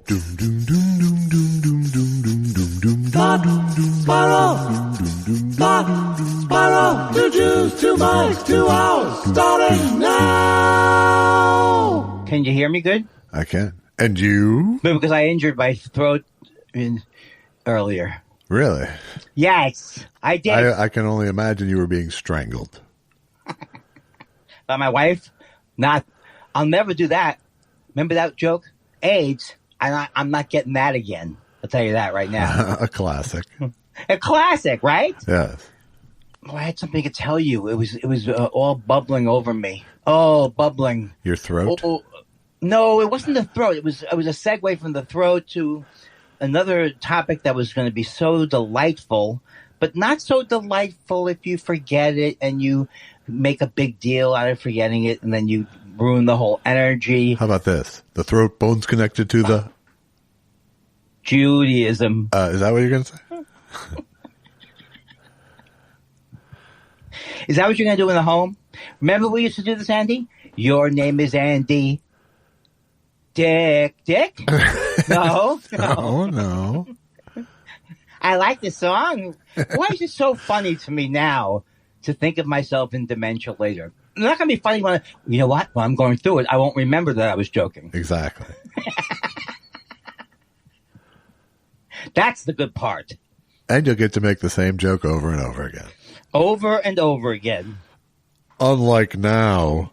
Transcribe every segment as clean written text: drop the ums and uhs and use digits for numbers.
Spiral, 2 Jews, 2 mics, 2 hours, starting now. Can you hear me good? I can. And you? No, because I injured my throat earlier. Really? Yes, I did. I can only imagine you were being strangled. By my wife? I'll never do that. Remember that joke? AIDS. I'm not getting that again. I'll tell you that right now. A classic. A classic, right? Yes. Oh, I had something to tell you. It was all bubbling over me. Oh, bubbling. Your throat? Oh, no, it wasn't the throat. It was a segue from the throat to another topic that was going to be so delightful, but not so delightful if you forget it and you make a big deal out of forgetting it, and then you ruin the whole energy. How about this? The throat bone's connected to the... Judaism. Is that what you're going to say? Is that what you're going to do in the home? Remember we used to do this, Andy? Your name is Andy. Dick? No. No. I like the song. Why is it so funny to me now to think of myself in dementia later? It's not going to be funny when you know what? When I'm going through it, I won't remember that I was joking. Exactly. That's the good part. And you'll get to make the same joke over and over again. Over and over again. Unlike now.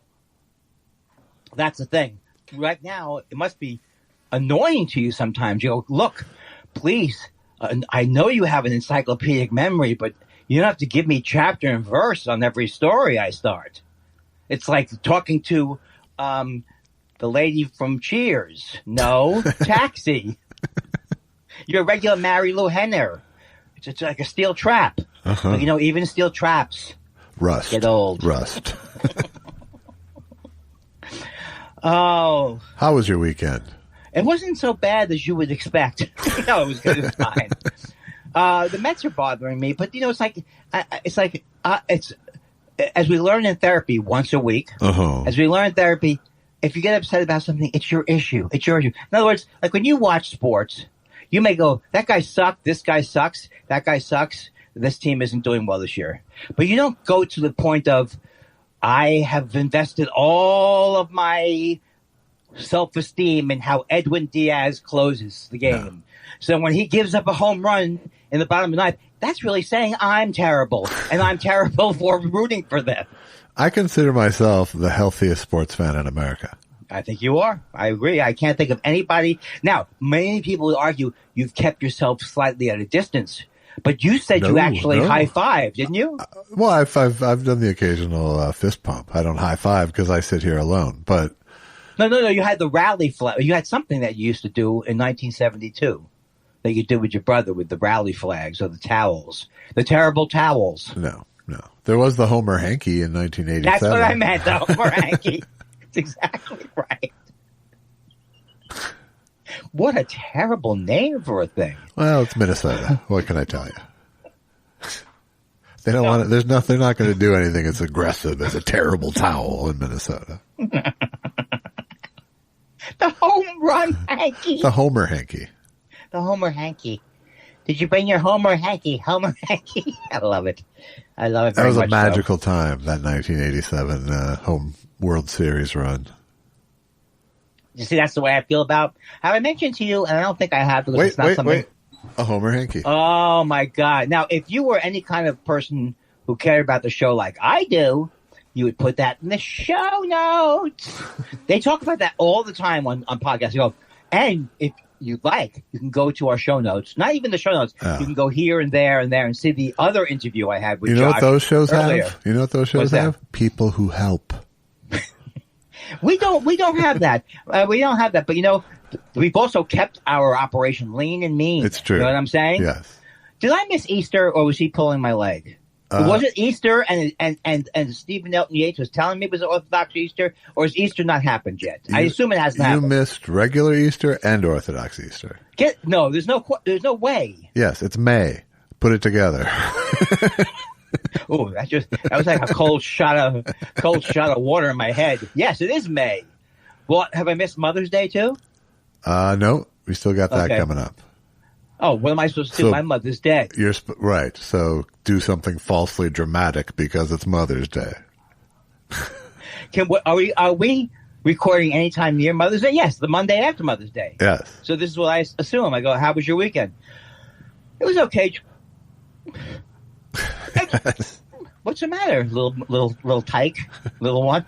That's the thing. Right now, it must be annoying to you sometimes. You go, look, please, I know you have an encyclopedic memory, but you don't have to give me chapter and verse on every story I start. It's like talking to the lady from Cheers. No, Taxi. You're a regular Mary Lou Henner. It's like a steel trap. Uh-huh. But, even steel traps Rust. get old. Rust. Oh. How was your weekend? It wasn't so bad as you would expect. It was good. It was fine. The Mets are bothering me, but it's as we learn in therapy once a week. Uh-huh. As we learn in therapy, if you get upset about something, it's your issue. It's your issue. In other words, like when you watch sports, you may go, that guy sucked, this guy sucks, that guy sucks, this team isn't doing well this year. But you don't go to the point of, I have invested all of my self-esteem in how Edwin Diaz closes the game. No. So when he gives up a home run in the bottom of the ninth, that's really saying I'm terrible, and I'm terrible for rooting for them. I consider myself the healthiest sports fan in America. I think you are. I agree. I can't think of anybody. Now, many people would argue you've kept yourself slightly at a distance, but you said you actually high-fived, didn't you? Well, I've done the occasional fist pump. I don't high-five because I sit here alone, but... No. You had the rally flag. You had something that you used to do in 1972 that you did with your brother with the rally flags or the towels, the terrible towels. No. There was the Homer Hanky in 1987. That's what I meant, the Homer Hanky. That's exactly right. What a terrible name for a thing. Well, it's Minnesota. What can I tell you? They don't want it. They're not going to do anything as aggressive as a terrible towel in Minnesota. The home run hanky. The Homer Hanky. The Homer Hanky. Did you bring your Homer Hanky? Homer Hanky. I love it. I love it very much. That was a magical time, that 1987 home World Series run. You see, that's the way I feel about. Have I mentioned to you? And I don't think I have. Because Wait. A Homer Hanky. Oh my God! Now, if you were any kind of person who cared about the show like I do, you would put that in the show notes. They talk about that all the time on podcasts. You go, and if you'd like, you can go to our show notes. Not even the show notes. Oh. You can go here and there and see the other interview I had with Josh. You know what those shows earlier. have? You know what those shows have? People who help. We don't have that. We don't have that. But we've also kept our operation lean and mean. It's true. You know what I'm saying? Yes. Did I miss Easter, or was he pulling my leg? Was it Easter and Stephen Elton Yates was telling me it was Orthodox Easter, or has Easter not happened yet? I assume it hasn't happened. You missed regular Easter and Orthodox Easter. There's no way. Yes, it's May. Put it together. Oh, that was like a cold shot of water in my head. Yes, it is May. Well, have I missed Mother's Day too? No. We still got that Okay. coming up. Oh, what am I supposed to do? So- My mother's dead. You're right. So do something falsely dramatic because it's Mother's Day. Are we recording anytime near Mother's Day? Yes, the Monday after Mother's Day. Yes. So this is what I assume. I go, how was your weekend? It was okay. What's the matter, little tyke, little one?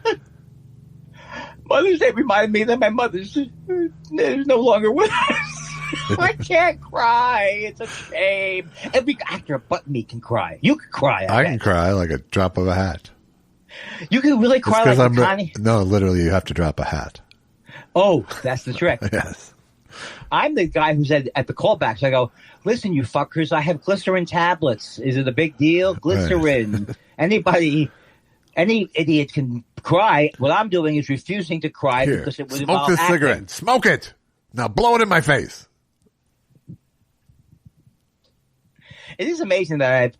Mother's Day reminded me that my mother's is no longer with us. I can't cry. It's a shame. Every actor but me can cry. You can cry. I can cry like a drop of a hat. You can really cry It's 'cause like I'm Connie. No, literally, you have to drop a hat. Oh, that's the trick. Yes. I'm the guy who said at the callbacks, I go, listen, you fuckers, I have glycerin tablets. Is it a big deal? Glycerin. Any idiot can cry. What I'm doing is refusing to cry Here, because it would smoke involve this acting. cigarette. Smoke it. Now blow it in my face. It is amazing that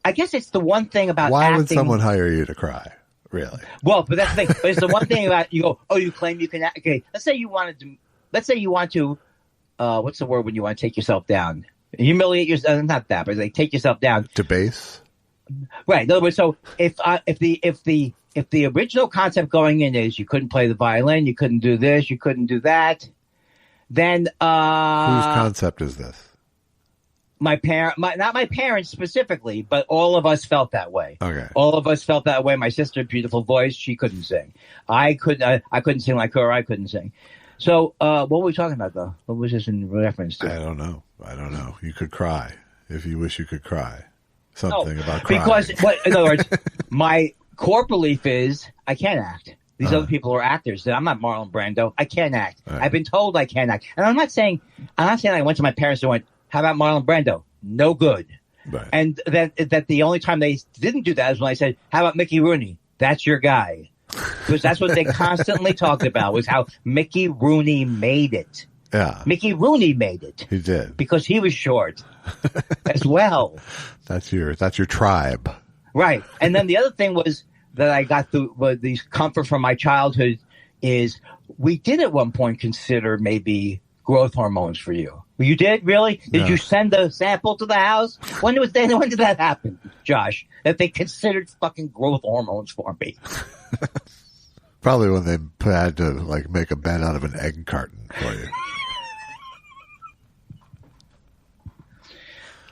I guess it's the one thing about Why acting. would someone hire you to cry? Really? Well, but that's the thing. But it's the one thing about you go, oh, you claim you can act. Okay, let's say you want to, what's the word when you want to take yourself down? Humiliate yourself. Not that, but like take yourself down. Debase? Right. In other words, so if the original concept going in is you couldn't play the violin, you couldn't do this, you couldn't do that, then Whose concept is this? not my parents specifically, but all of us felt that way. Okay. All of us felt that way. My sister, beautiful voice, she couldn't sing. I couldn't sing like her. I couldn't sing. So, what were we talking about though? What was this in reference to? I don't know. You could cry if you wish you could cry. Something about crying. Because, in other words, my core belief is I can't act. These other people are actors. I'm not Marlon Brando. I can't act. Right. I've been told I can't act. And I'm not saying I went to my parents and went, how about Marlon Brando? No good. Right. And that the only time they didn't do that is when I said, how about Mickey Rooney? That's your guy. Because that's what they constantly talked about was how Mickey Rooney made it. Yeah. Mickey Rooney made it. He did. Because he was short as well. That's your tribe. Right. And then the other thing was that I got these comfort from my childhood is we did at one point consider maybe growth hormones for you. You did? Really? Did you send a sample to the house? When did that happen, Josh? That they considered fucking growth hormones for me? Probably when they had to like make a bed out of an egg carton for you.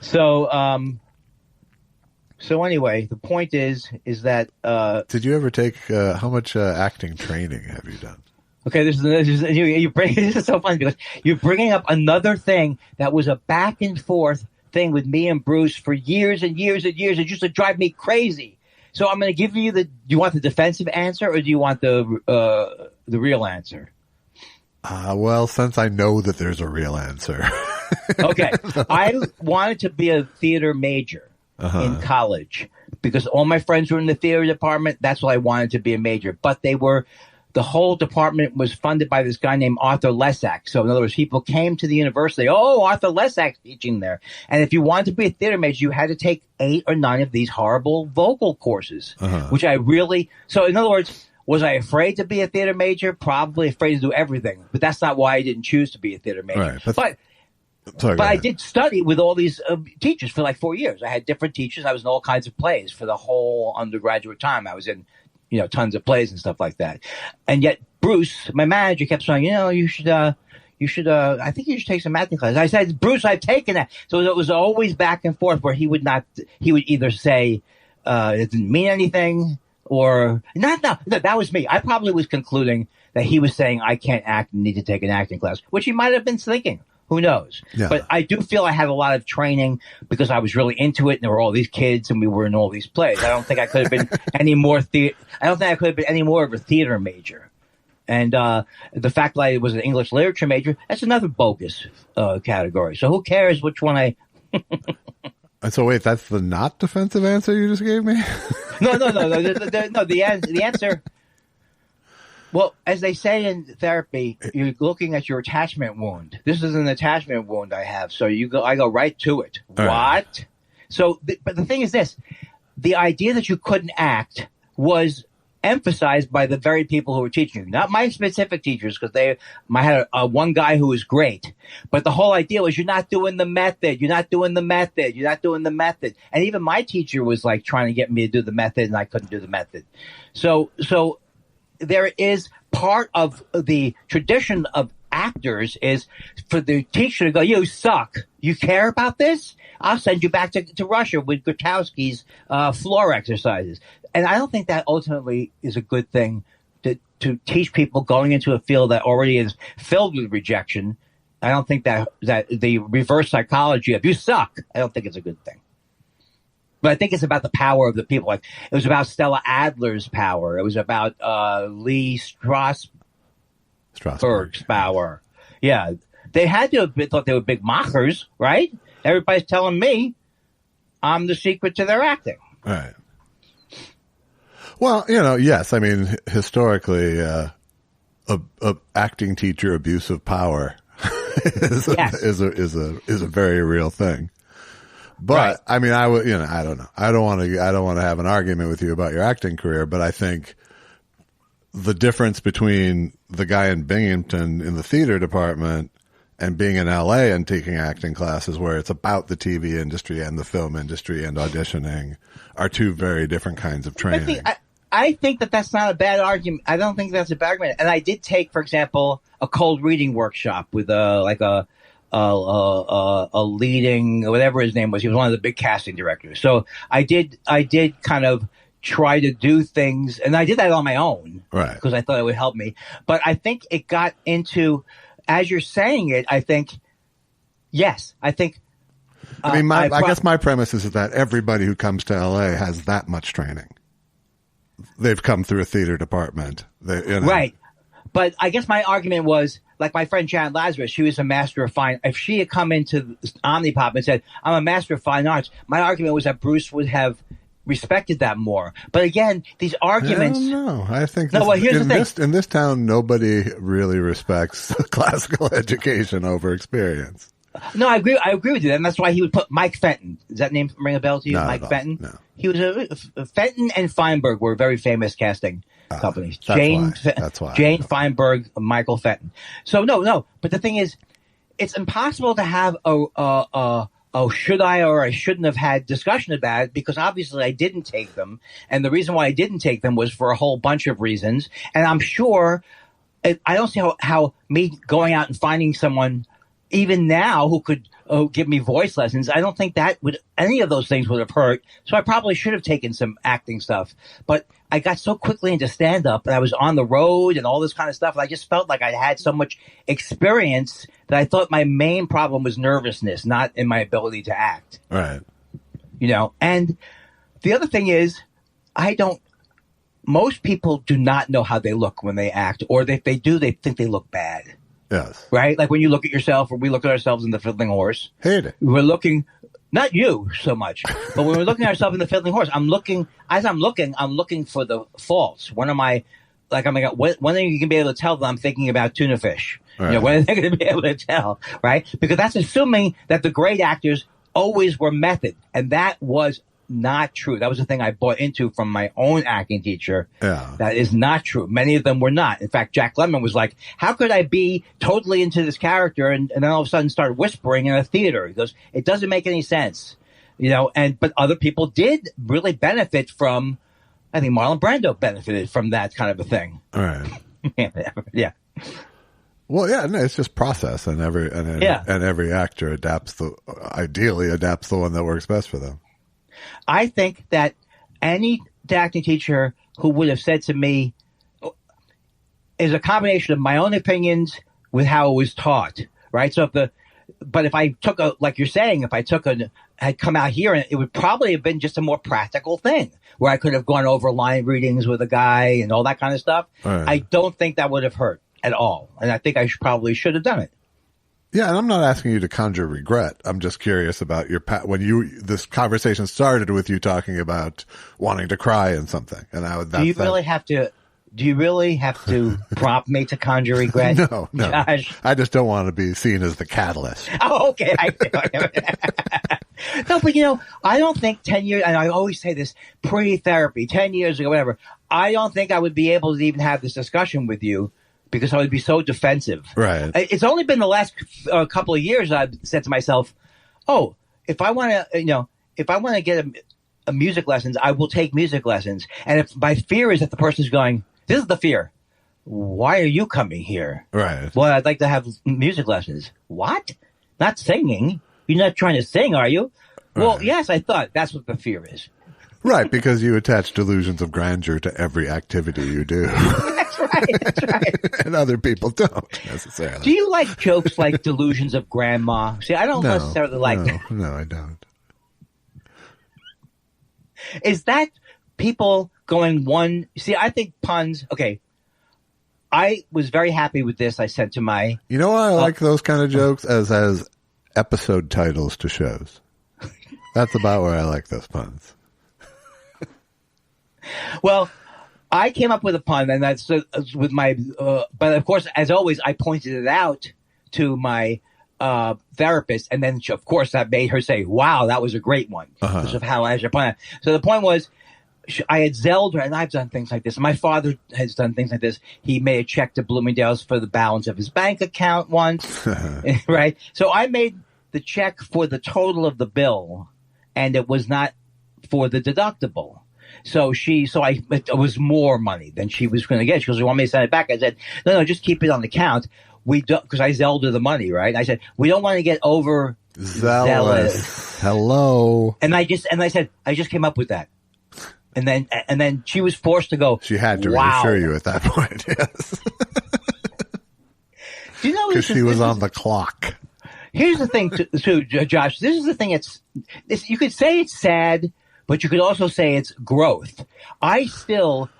So anyway, the point is that Did you ever take how much acting training have you done? okay, this is so funny because you're bringing up another thing that was a back and forth thing with me and Bruce for years and years and years. It used to drive me crazy. So I'm going to give you do you want the defensive answer or do you want the real answer? Well, since I know that there's a real answer. Okay. I wanted to be a theater major in college because all my friends were in the theater department. That's why I wanted to be a major. But the whole department was funded by this guy named Arthur Lesack. So in other words, people came to the university. Oh, Arthur Lesack's teaching there. And if you wanted to be a theater major, you had to take 8 or 9 of these horrible vocal courses, which I really, so in other words, was I afraid to be a theater major? Probably afraid to do everything, but that's not why I didn't choose to be a theater major. Right, But I did study with all these teachers for like 4 years. I had different teachers. I was in all kinds of plays for the whole undergraduate time. I was in, tons of plays and stuff like that. And yet Bruce, my manager, kept saying, you should, I think you should take some acting classes. I said, Bruce, I've taken that. So it was always back and forth where he would either say, it didn't mean anything or no, that was me. I probably was concluding that he was saying I can't act and need to take an acting class, which he might have been thinking. Who knows? Yeah. But I do feel I had a lot of training because I was really into it, and there were all these kids, and we were in all these plays. I don't think I could have been any more of a theater major. And the fact that I was an English literature major, that's another bogus category. So who cares which one I? So wait, that's the not defensive answer you just gave me? No. The answer. Well, as they say in therapy, you're looking at your attachment wound. This is an attachment wound I have. So I go right to it. All what? Right. So, but the thing is this, the idea that you couldn't act was emphasized by the very people who were teaching you. Not my specific teachers, because I had one guy who was great. But the whole idea was, you're not doing the method. You're not doing the method. You're not doing the method. And even my teacher was like trying to get me to do the method, and I couldn't do the method. So there is part of the tradition of actors is for the teacher to go, you suck. You care about this? I'll send you back to Russia with Grotowski's floor exercises. And I don't think that ultimately is a good thing to teach people going into a field that already is filled with rejection. I don't think that the reverse psychology of you suck, I don't think it's a good thing. But I think it's about the power of the people. Like, it was about Stella Adler's power. It was about Lee Strasberg's power. Yeah. They had to have thought they were big mockers, right? Everybody's telling me I'm the secret to their acting. Right. Well, yes. I mean, historically, a acting teacher abuse of power is a very real thing. But right. I mean, I don't know. I don't want to have an argument with you about your acting career, but I think the difference between the guy in Binghamton in the theater department and being in LA and taking acting classes where it's about the TV industry and the film industry and auditioning are two very different kinds of training. I think that's not a bad argument. I don't think that's a bad argument. And I did take, for example, a cold reading workshop with a leading, whatever his name was. He was one of the big casting directors. So I did kind of try to do things, and I did that on my own, right? Because I thought it would help me. But I think it got into, as you're saying it, I think, yes, I think. I mean, I guess my premise is that everybody who comes to LA has that much training. They've come through a theater department, right? But I guess my argument was, like my friend Janet Lazarus, she was a master of fine. If she had come into Omnipop and said, "I'm a master of fine arts," my argument was that Bruce would have respected that more. But again, these arguments. I don't know. I think here's the thing. In this town, nobody really respects classical education over experience. No, I agree with you. And that's why he would put Mike Fenton. Does that name ring a bell to you? Not Mike Fenton? No. He was Fenton and Feinberg were very famous casting companies. That's why. Jane Feinberg, Michael Fenton. So no. But the thing is, it's impossible to have should I or I shouldn't have had discussion about it, because obviously I didn't take them. And the reason why I didn't take them was for a whole bunch of reasons. And I'm sure, I don't see how me going out and finding someone even now who could give me voice lessons, I don't think any of those things would have hurt. So I probably should have taken some acting stuff. But I got so quickly into stand-up, and I was on the road and all this kind of stuff. And I just felt like I had so much experience that I thought my main problem was nervousness, not in my ability to act. Right. And the other thing is, most people do not know how they look when they act, or if they do, they think they look bad. Yes. Right? Like when you look at yourself, or we look at ourselves in the Fiddling Horse. Hate it. We're looking, not you so much, but when we're looking at ourselves in the Fiddling Horse, I'm looking for the faults. When are you going to be able to tell that I'm thinking about tuna fish? Right. When are they going to be able to tell? Right? Because that's assuming that the great actors always were method. And that was not true. That was the thing I bought into from my own acting teacher. Yeah. That is not true. Many of them were not. In fact, Jack Lemmon was like, how could I be totally into this character and then all of a sudden start whispering in a theater? He goes, it doesn't make any sense. But other people did really benefit from, I think Marlon Brando benefited from that kind of a thing. All right. Yeah. Well, yeah, no, it's just process, and every actor ideally adapts the one that works best for them. I think that any acting teacher who would have said to me is a combination of my own opinions with how it was taught, right? So if I took like you're saying, had come out here, and it would probably have been just a more practical thing where I could have gone over line readings with a guy and all that kind of stuff. Right. I don't think that would have hurt at all. And I think I probably should have done it. Yeah, and I'm not asking you to conjure regret. I'm just curious about this conversation started with you talking about wanting to cry in something, and do you really have to prompt me to conjure regret? No, Josh? I just don't want to be seen as the catalyst. Oh, okay. No, but you know, I don't think 10 years, and I always say this pre-therapy, 10 years ago, whatever, I don't think I would be able to even have this discussion with you because I would be so defensive. Right. It's only been the last couple of years I've said to myself, oh, if I want to get a music lessons, I will take music lessons. And if my fear is that the person's going, this is the fear. Why are you coming here? Right. Well, I'd like to have music lessons. What? Not singing? You're not trying to sing, are you? Right. Well, yes, I thought that's what the fear is. Right, because you attach delusions of grandeur to every activity you do. That's right. And other people don't necessarily. Do you like jokes like delusions of grandma? See, I don't necessarily like that. No, I don't. Is that people going one? See, I think puns. Okay, I was very happy with this. I sent to my. You know why I like those kind of jokes as episode titles to shows. That's about where I like those puns. Well, I came up with a pun, and that's with my. But of course, as always, I pointed it out to my therapist, and then of course that made her say, "Wow, that was a great one," because of how I had pun. So the point was, I had zelled her, and I've done things like this. My father has done things like this. He made a check to Bloomingdale's for the balance of his bank account once, right? So I made the check for the total of the bill, and it was not for the deductible. So it was more money than she was going to get. She goes, "You want me to send it back?" I said, "No, just keep it on the count." Because I zelled her the money, right? I said, "We don't want to get over zealous." Hello. And I said, I just came up with that. And then she was forced to go. She had to reassure you at that point, yes. Do you know? Because she was on the clock. Here's the thing, too, Josh. This is the thing. You could say it's sad, but you could also say it's growth. I still,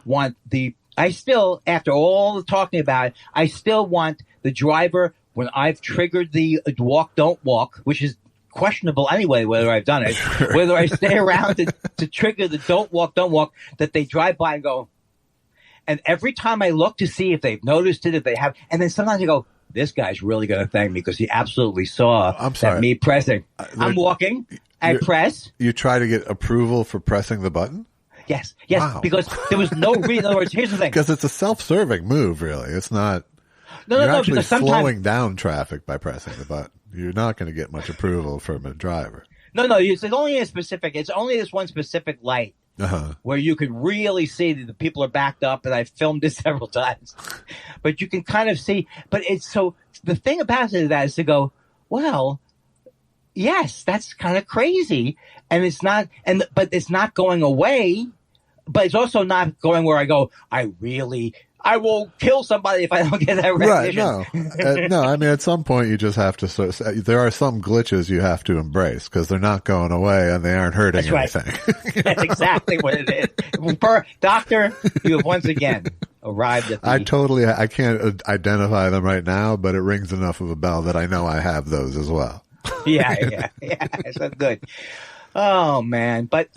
after all the talking about it, I still want the driver, when I've triggered the walk, don't walk, which is questionable anyway, whether I've done it, whether I stay around to trigger the don't walk, that they drive by and go. And every time I look to see if they've noticed it, if they have, and then sometimes I go, this guy's really going to thank me because he absolutely saw that me pressing. I'm walking, I press. You try to get approval for pressing the button? Yes, wow. Because there was no reason. In other words, here's the thing. Because it's a self-serving move, really. It's not. You're actually slowing down traffic by pressing the button. You're not going to get much approval from a driver. No. It's only It's only this one specific light where you could really see that the people are backed up, and I've filmed it several times. But you can kind of see. But it's so. The thing about it is to go, well, yes, that's kind of crazy, and it's not. But it's not going away. But it's also not going where I go, I will kill somebody if I don't get that recognition. Right, no. I mean, at some point you just have to, there are some glitches you have to embrace because they're not going away and they aren't hurting anything. Right. That's exactly what it is. Doctor, you have once again arrived at the... I can't identify them right now, but it rings enough of a bell that I know I have those as well. Yeah. So good. Oh, man. But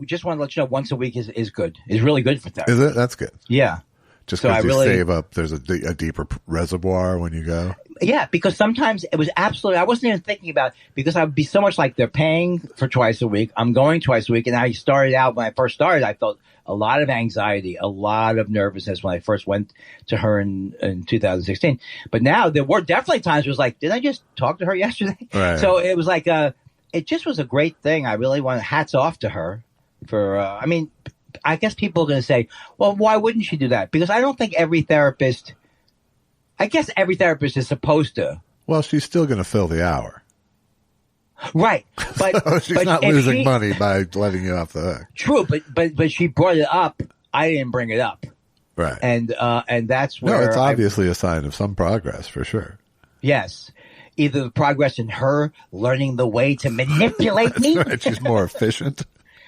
just want to let you know, once a week is good. Is really good for therapy. Is it? That's good. Yeah. Just because save up, there's a deeper reservoir when you go. Yeah, because sometimes it was I wasn't even thinking about it because I would be so much like they're paying for twice a week. I'm going twice a week. And I started out, when I first started, I felt a lot of anxiety, a lot of nervousness when I first went to her in 2016. But now there were definitely times where it was like, did I just talk to her yesterday? Right. So it was like, it just was a great thing. I really want hats off to her for, I guess people are going to say, well, why wouldn't she do that? Because I don't think every therapist is supposed to. Well, she's still going to fill the hour. Right. But so she's not losing money by letting you off the hook. True. But she brought it up. I didn't bring it up. Right. And that's where. No, it's obviously a sign of some progress for sure. Yes. Either the progress in her learning the way to manipulate me. Right. She's more efficient.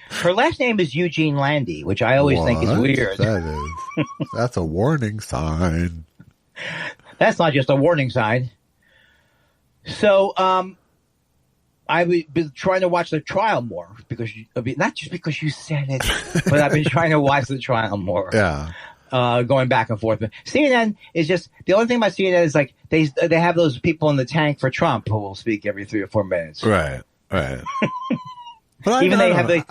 Her last name is Eugene Landy, which I always think is weird. That's a warning sign. That's not just a warning sign. So, I've been trying to watch the trial more because not just because you said it, but I've been trying to watch the trial more. Yeah. going back and forth. But CNN is just the only thing about CNN is like they have those people in the tank for Trump who will speak every 3 or 4 minutes. Right. But I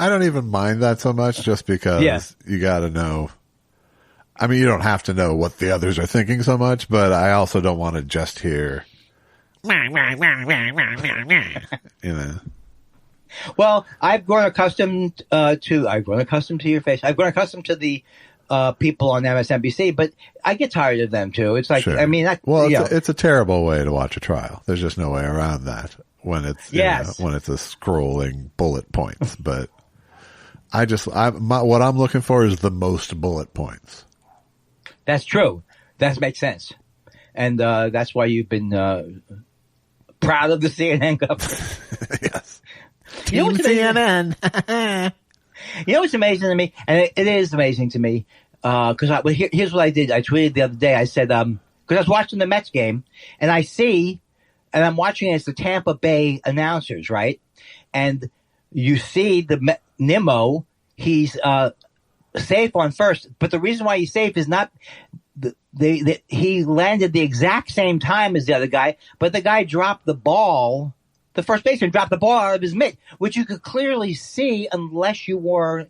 don't even mind that so much, just because you got to know. I mean, you don't have to know what the others are thinking so much, but I also don't want to just hear. Well, I've grown accustomed to your face. I've grown accustomed to the people on MSNBC, but I get tired of them too. It's like, sure. I mean, it's a terrible way to watch a trial. There's just no way around that when it's when it's a scrolling bullet points. But what I'm looking for is the most bullet points. That's true. That makes sense, and that's why you've been proud of the CNN coverage. Yes. Team CNN. You know what's amazing to me, and it is amazing to me, because here's what I did. I tweeted the other day. I said, because I was watching the Mets game, and I'm watching it as the Tampa Bay announcers, right? And you see Nimmo, he's safe on first, but the reason why he's safe is not he landed the exact same time as the other guy, but the guy dropped the ball. The first baseman dropped the ball out of his mitt, which you could clearly see unless you were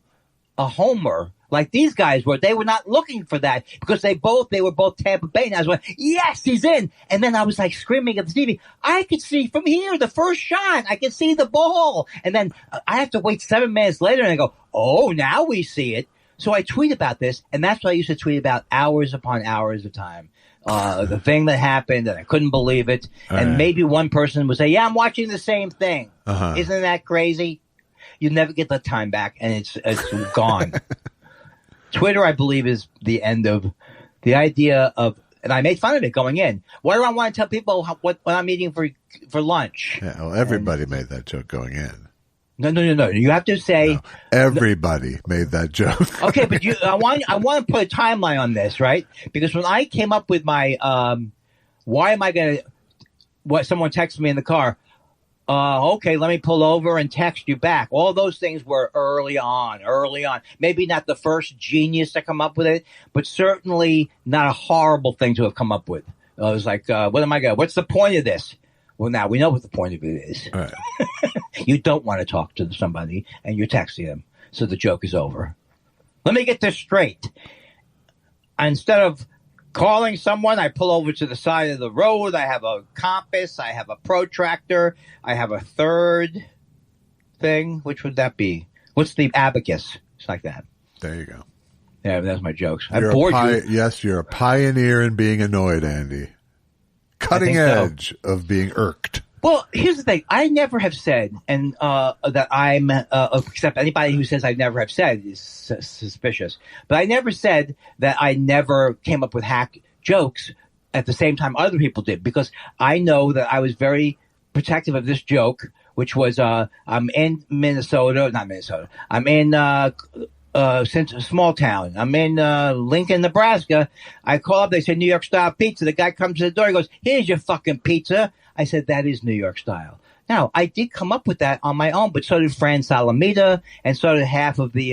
a homer like these guys were. They were not looking for that because they were both Tampa Bay. And I was like, yes, he's in. And then I was like screaming at the TV. I could see from here the first shot. I could see the ball. And then I have to wait 7 minutes later and I go, oh, now we see it. So I tweet about this, and that's what I used to tweet about hours upon hours of time. The thing that happened, and I couldn't believe it. And maybe one person would say, yeah, I'm watching the same thing. Uh-huh. Isn't that crazy? You never get the time back, and it's gone. Twitter, I believe, is the end of the idea of, and I made fun of it going in. What do I want to tell people what I'm eating for lunch? Yeah, well, everybody made that joke going in. No. You have to say everybody made that joke. Okay, but I want to put a timeline on this, right? Because when I came up with my why am I going to what someone texted me in the car? Okay, let me pull over and text you back. All those things were early on. Maybe not the first genius to come up with it, but certainly not a horrible thing to have come up with. I was like, what's the point of this? Well, now we know what the point of it is. Right. You don't want to talk to somebody, and you're texting them, so the joke is over. Let me get this straight. Instead of calling someone, I pull over to the side of the road. I have a compass. I have a protractor. I have a third thing. Which would that be? What's the abacus? It's like that. There you go. Yeah, that's my jokes. I bored you. Yes, you're a pioneer in being annoyed, Andy. Cutting edge of being irked. Well, here's the thing. I never have said, and that I'm, except anybody who says I never have said is suspicious. But I never said that I never came up with hack jokes at the same time other people did, because I know that I was very protective of this joke, which was I'm in not Minnesota. I'm in small town. I'm in Lincoln, Nebraska. I call up. They say New York style pizza. The guy comes to the door. He goes, "Here's your fucking pizza." I said, "That is New York style." Now, I did come up with that on my own, but so did Fran Salamita, and so did half of the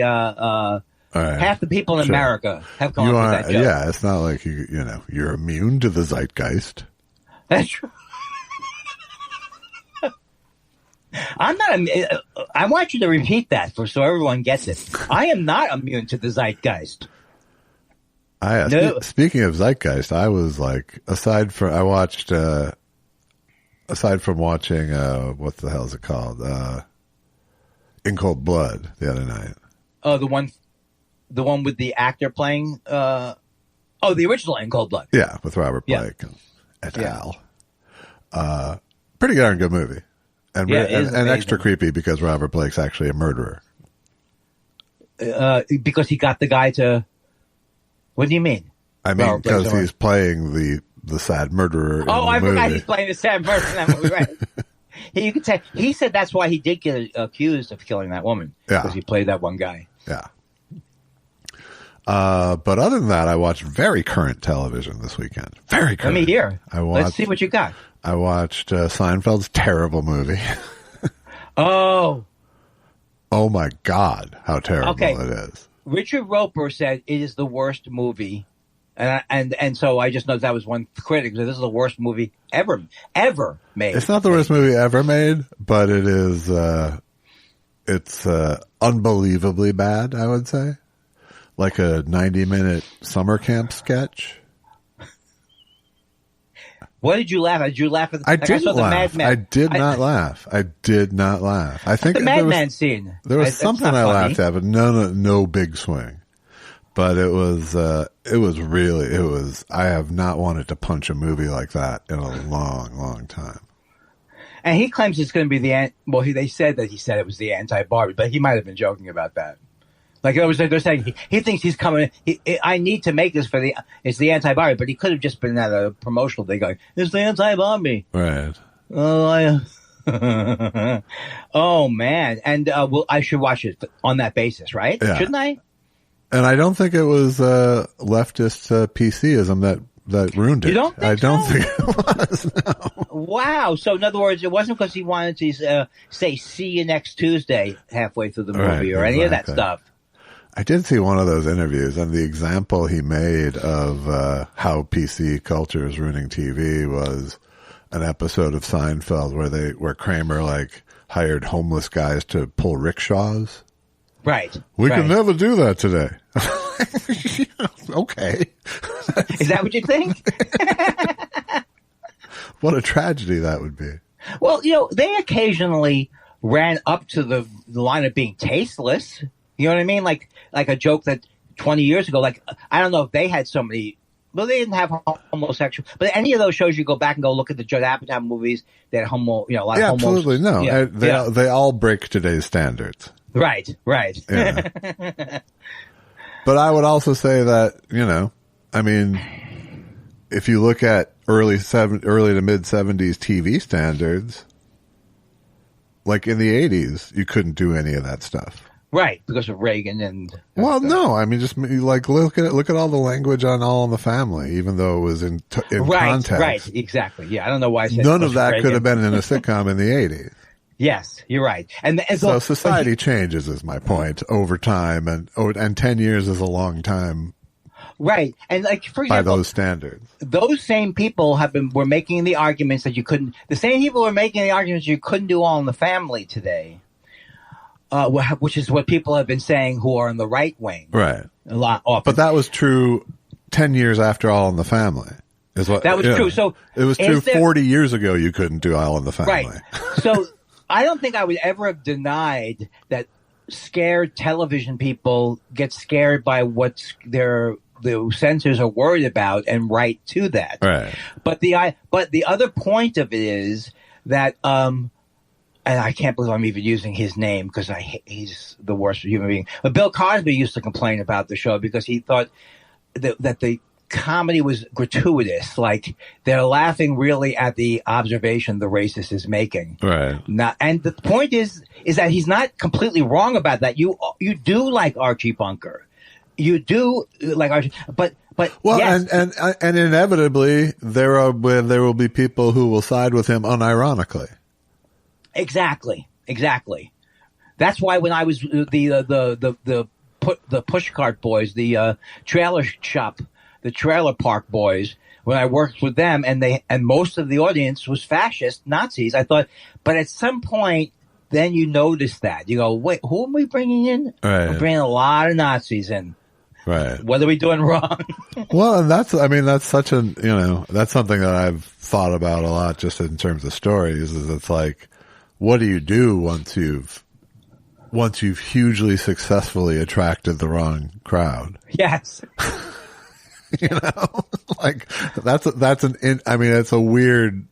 half the people in America have come up with that joke. Yeah, it's not like you're immune to the zeitgeist. That's true. I'm not. I want you to repeat that so everyone gets it. I am not immune to the zeitgeist. Speaking of zeitgeist, I was like, aside from watching what the hell is it called? In Cold Blood the other night. Oh, the one with the actor playing. The original In Cold Blood. Yeah, with Robert Blake et al. Pretty darn good movie. And extra creepy because Robert Blake's actually a murderer. Because he got the guy to. What do you mean? I mean, because he's playing the sad murderer. I forgot he's playing the sad murderer in that movie. Right? You could say he said that's why he did get accused of killing that woman. Yeah, because he played that one guy. Yeah. But other than that, I watched very current television this weekend. Very current. Let me hear. Let's see what you got. I watched Seinfeld's terrible movie. Oh my God, how terrible it is. Richard Roper said it is the worst movie And so I just know that was one critic. So this is the worst movie ever made. It's not the worst movie ever made, but it is. It's unbelievably bad, I would say. Like a 90-minute summer camp sketch. What did you laugh at? Did you laugh at? I didn't laugh. I did not laugh. I did not laugh. I think the Madman scene. There was something I laughed at, but no big swing. But it was really. I have not wanted to punch a movie like that in a long, long time. And he claims it's going to be they said that he said it was the anti-Barbie, but he might have been joking about that. Like they're saying he thinks he's coming. I need to make this it's the anti-Barbie, but he could have just been at a promotional thing going, it's the anti-Barbie. Right. Oh, oh man. And, I should watch it on that basis, right? Yeah. Shouldn't I? And I don't think it was, leftist, PCism that ruined it. You don't think I don't so? think it was, no. Wow. So in other words, it wasn't because he wanted to, say, see you next Tuesday halfway through the movie or any of that stuff. I did see one of those interviews, and the example he made of how PC culture is ruining TV was an episode of Seinfeld where Kramer hired homeless guys to pull rickshaws. Right. We can never do that today. Okay. Is that what you think? What a tragedy that would be. Well, they occasionally ran up to the line of being tasteless. You know what I mean? Like a joke that 20 years ago, I don't know if they had so many, well, they didn't have homosexual, but any of those shows you go back and go look at the Judd Apatow movies, they had a lot of homos. Absolutely. No, yeah, they all break today's standards. Right. Yeah. But I would also say that, if you look at early to mid 70s TV standards, like in the 80s, you couldn't do any of that stuff. Right, because of Reagan and. Well, no, just look at all the language on All in the Family, even though it was in context. Right, exactly. Yeah, I don't know why I said none of that Reagan. could have been in a sitcom in the 80s. Yes, you're right. And so society changes, is my point, over time, and 10 years is a long time. Right, and for example, by those standards, those same people were making the arguments that you couldn't. The same people were making the arguments you couldn't do All in the Family today. Which is what people have been saying who are in the right wing. Right. A lot often. But that was true 10 years after All in the Family. That was true. So it was true 40 years ago you couldn't do All in the Family. Right. So I don't think I would ever have denied that scared television people get scared by what the censors are worried about and write to that. Right. But the other point of it is that and I can't believe I'm even using his name because he's the worst human being. But Bill Cosby used to complain about the show because he thought that the comedy was gratuitous. Like they're laughing really at the observation the racist is making. Right. And the point is that he's not completely wrong about that. You do like Archie Bunker. You do like Archie, but well, yes. and inevitably there will be people who will side with him unironically. Exactly. That's why when I was the pushcart boys, the trailer park boys, when I worked with them, and most of the audience was fascist Nazis, I thought, but at some point, then you notice that you go, wait, who are we bringing in? Right. We're bringing a lot of Nazis in. Right. What are we doing wrong? Well, and that's such that's something that I've thought about a lot just in terms of stories. Is it's like, what do you do once you've hugely successfully attracted the wrong crowd? Yes. It's a weird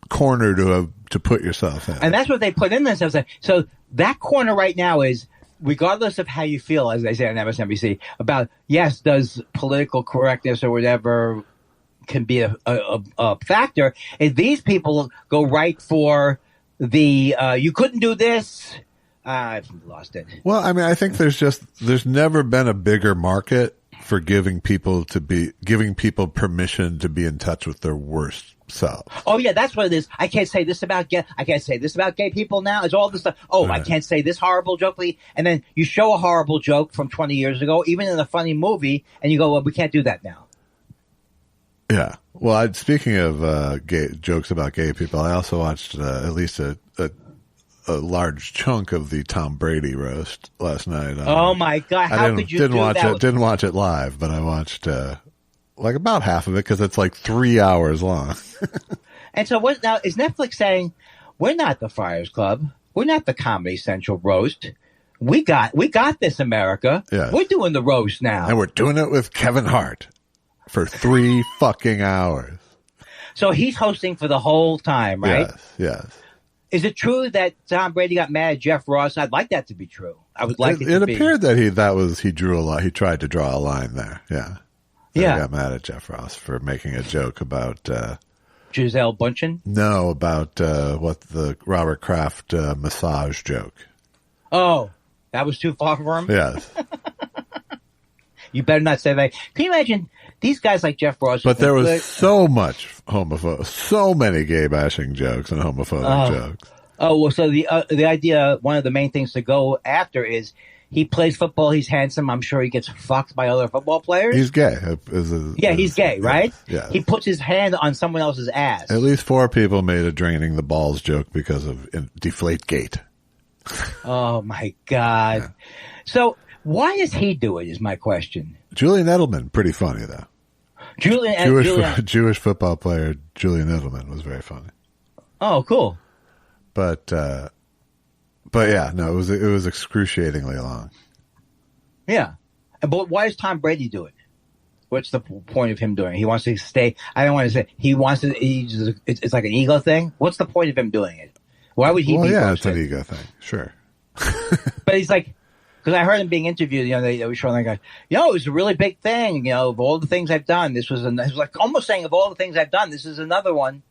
corner to put yourself in. And that's what they put in themselves. So that corner right now is, regardless of how you feel, as they say on MSNBC, about, yes, does political correctness or whatever can be a factor, and these people go right for you couldn't do this. I've lost it. Well, I think there's never been a bigger market for giving people permission to be in touch with their worst selves. Oh yeah, that's what it is. I can't say this about gay people now. It's all this stuff. Oh, right. I can't say this horrible joke. And then you show a horrible joke from 20 years ago, even in a funny movie, and you go, well, we can't do that now. Yeah. Well, speaking of gay jokes about gay people, I also watched at least a large chunk of the Tom Brady roast last night. Oh my God! How could you didn't do watch that? it? Didn't watch it live, but I watched like about half of it because it's like 3 hours long. And so what now? Is Netflix saying we're not the Friars Club? We're not the Comedy Central roast. We got this, America. Yes. We're doing the roast now, And we're doing it with Kevin Hart for 3 fucking hours. so he's hosting for the whole time, right? Yes. Is it true that Tom Brady got mad at Jeff Ross? I'd like that to be true. I would like it to be. It appeared that he drew a line. He tried to draw a line there. Yeah. He got mad at Jeff Ross for making a joke about Giselle Bundchen? No, about what the Robert Kraft massage joke. Oh, that was too far for him? Yes. You better not say that. Can you imagine these guys like Jeff Ross? But there was so much so many gay bashing jokes and homophobic jokes. Oh, well, so the idea, one of the main things to go after is he plays football, he's handsome, I'm sure he gets fucked by other football players. He's gay. He's gay, right? Yeah. He puts his hand on someone else's ass. At least 4 people made a draining the balls joke because of Deflategate. Oh, my God. Yeah. So why does he do it is my question. Julian Edelman, pretty funny, though. Jewish football player Julian Edelman was very funny. Oh, cool. But yeah, no, it was excruciatingly long. Yeah. But why does Tom Brady do it? What's the point of him doing it? He wants to stay. I don't want to say he wants to. It's like an ego thing. What's the point of him doing it? Why would he be yeah, roasted? it's an ego thing. Sure. But he's like, because I heard him being interviewed, they were showing like, it was a really big thing, of all the things I've done, this was, he was like almost saying, of all the things I've done, this is another one,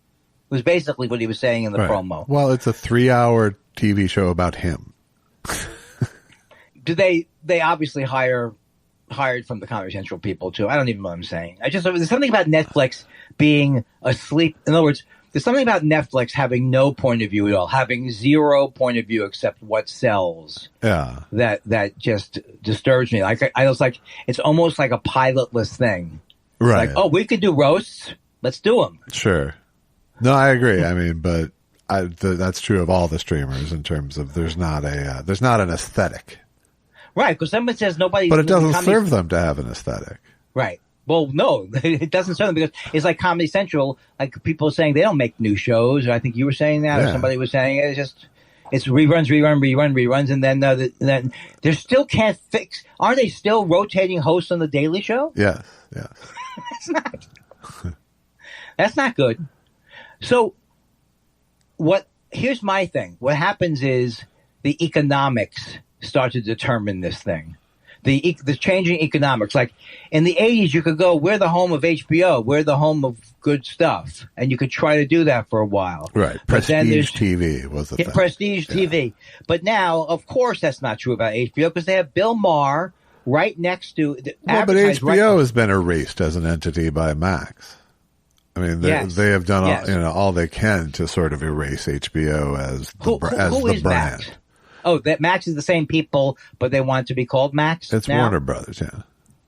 was basically what he was saying in the promo. Well, it's a 3-hour TV show about him. Do they obviously hired from the Comedy Central people too? I don't even know what I'm saying. There's something about Netflix being asleep. In other words, there's something about Netflix having no point of view at all, having zero point of view except what sells. Yeah. That just disturbs me. Like I was like, it's almost like a pilotless thing. Right. Like, we could do roasts. Let's do them. Sure. No, I agree. I mean, but that's true of all the streamers in terms of there's not an aesthetic. Right. Because someone says nobody. But it doesn't serve them to have an aesthetic. Right. Well, no, it doesn't serve them because it's like Comedy Central, like people saying they don't make new shows. Or I think you were saying that, or somebody was saying it. It's reruns, and then they still can't fix. Aren't they still rotating hosts on the Daily Show? Yeah. It's not. That's not good. So, here's my thing. What happens is the economics start to determine this thing. The changing economics. Like in the 80s, you could go, we're the home of HBO. We're the home of good stuff. And you could try to do that for a while. Right. Prestige TV was the thing. Prestige TV. But now, of course, that's not true about HBO because they have Bill Maher right next to... but HBO has been erased as an entity by Max. I mean, they have done all they can to sort of erase HBO as the brand. Max? Oh, that Max is the same people, but they want it to be called Max? It's now? Warner Brothers, yeah.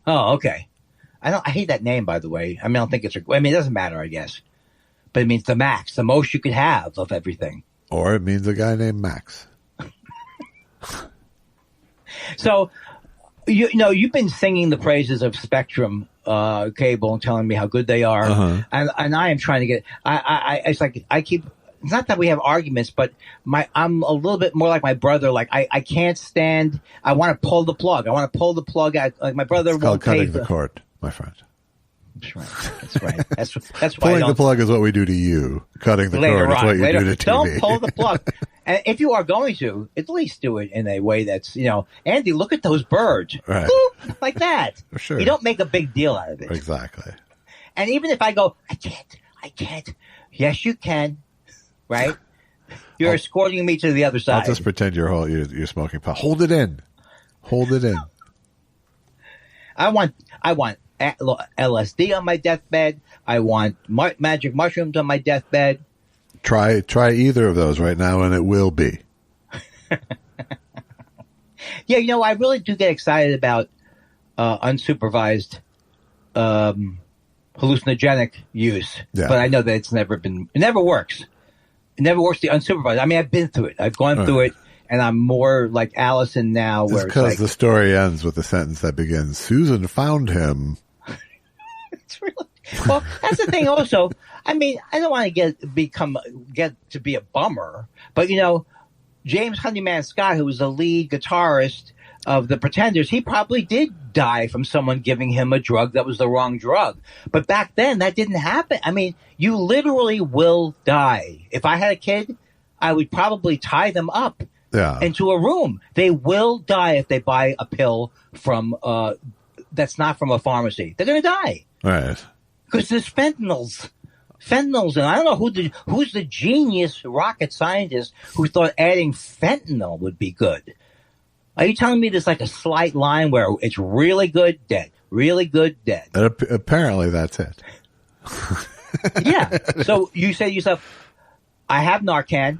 Oh, okay. I hate that name, by the way. I mean, I don't think it doesn't matter, I guess. But it means the max, the most you could have of everything. Or it means a guy named Max. So, you've been singing the praises of Spectrum cable and telling me how good they are. Uh-huh. And I am trying to get, it's like, I keep, it's not that we have arguments, but I'm a little bit more like my brother. Like I can't stand. I want to pull the plug. I want to pull the plug out. Like my brother won't called cutting the cord, my friend. That's right. That's why pulling the plug is what we do to you. Cutting the cord is what you do to TV. Don't pull the plug. And if you are going to, at least do it in a way that's Andy, look at those birds, right? Boop, like that. Sure. You don't make a big deal out of it. Exactly. And even if I go, I can't. Yes, you can. Right? You're escorting me to the other side. I'll just pretend you're smoking pot. Hold it in. I want LSD on my deathbed. I want magic mushrooms on my deathbed. Try either of those right now, and it will be. Yeah, I really do get excited about unsupervised hallucinogenic use. Yeah. But I know that it never works. It never works the unsupervised. I mean, I've been through it. I've gone through it, and I'm more like Allison now. It's where because it's like, the story ends with a sentence that begins, Susan found him. It's really, well, that's the thing also. I mean, I don't want to get to be a bummer, but James Honeyman Scott, who was the lead guitarist of the Pretenders, he probably did die from someone giving him a drug that was the wrong drug. But back then, that didn't happen. I mean, you literally will die. If I had a kid, I would probably tie them up into a room. They will die if they buy a pill from that's not from a pharmacy. They're going to die. Right. Because there's fentanyls, and I don't know who's the genius rocket scientist who thought adding fentanyl would be good. Are you telling me there's like a slight line where it's really good, dead, really good, dead? Apparently, that's it. Yeah. So you say to yourself, I have Narcan.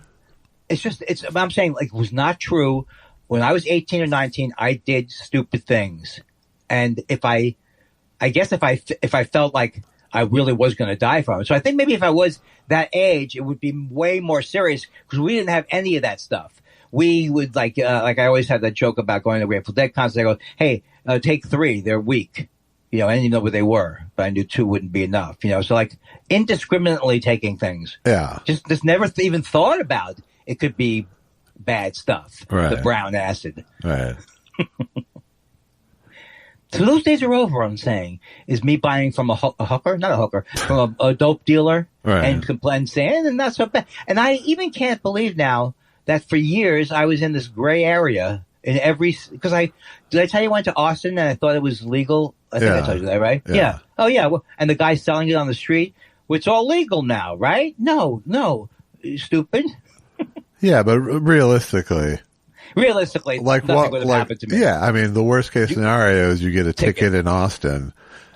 I'm saying like it was not true. When I was 18 or 19, I did stupid things, and if I felt like I really was going to die from it. So I think maybe if I was that age, it would be way more serious because we didn't have any of that stuff. We would like I always had that joke about going to a Grateful Dead concert. I go, hey, take 3. They're weak. I didn't even know what they were, but I knew 2 wouldn't be enough. So like indiscriminately taking things. Yeah. Just never even thought about it could be bad stuff. Right. The brown acid. Right. So those days are over, I'm saying. Is me buying from a hooker? Not a hooker. From a dope dealer. Right. And saying, and not so bad. And I even can't believe now that for years I was in this gray area in because did I tell you I went to Austin and I thought it was legal? I think I told you that, right? Yeah. Oh, yeah. Well, and the guy selling it on the street, well, it's all legal now, right? No. Stupid. Yeah, but realistically, like nothing would have happened to me. Yeah, I mean, the worst case scenario is you get a ticket in Austin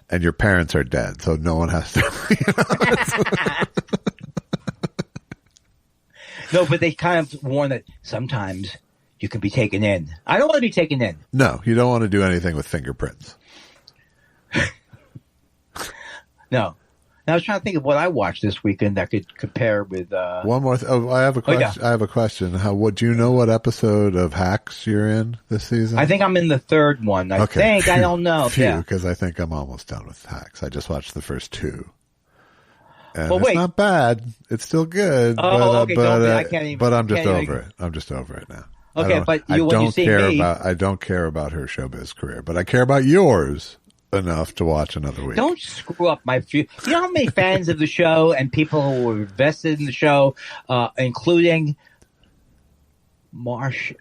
and your parents are dead, so no one has to. No, but they kind of warn that sometimes you can be taken in. I don't want to be taken in. No, you don't want to do anything with fingerprints. No. Now, I was trying to think of what I watched this weekend that could compare with. One more. I have a question. I have a question. Do you know what episode of Hacks you're in this season? I think I'm in the 3rd one. I don't know. Because I think I'm almost done with Hacks. I just watched the first 2. And it's not bad. It's still good. Okay. I can't even. But I'm just over it. I'm just over it now. Okay, I don't care about her showbiz career, but I care about yours enough to watch another week. Don't screw up my future. You know how many fans of the show and people who were invested in the show, including Marsh,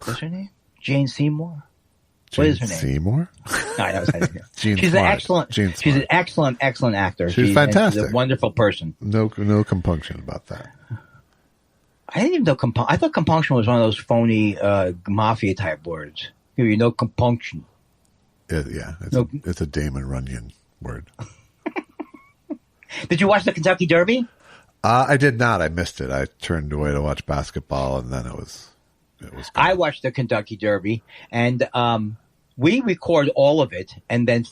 what's her name? Jane Seymour? What is her name? Seymour? No, I know. She's an excellent actor. She's fantastic. She's a wonderful person. No compunction about that. I didn't even know I thought compunction was one of those phony mafia type words. No compunction. It's a Damon Runyon word. Did you watch the Kentucky Derby? I did not. I missed it. I turned away to watch basketball, and then it was. I watched the Kentucky Derby, and we record all of it, and then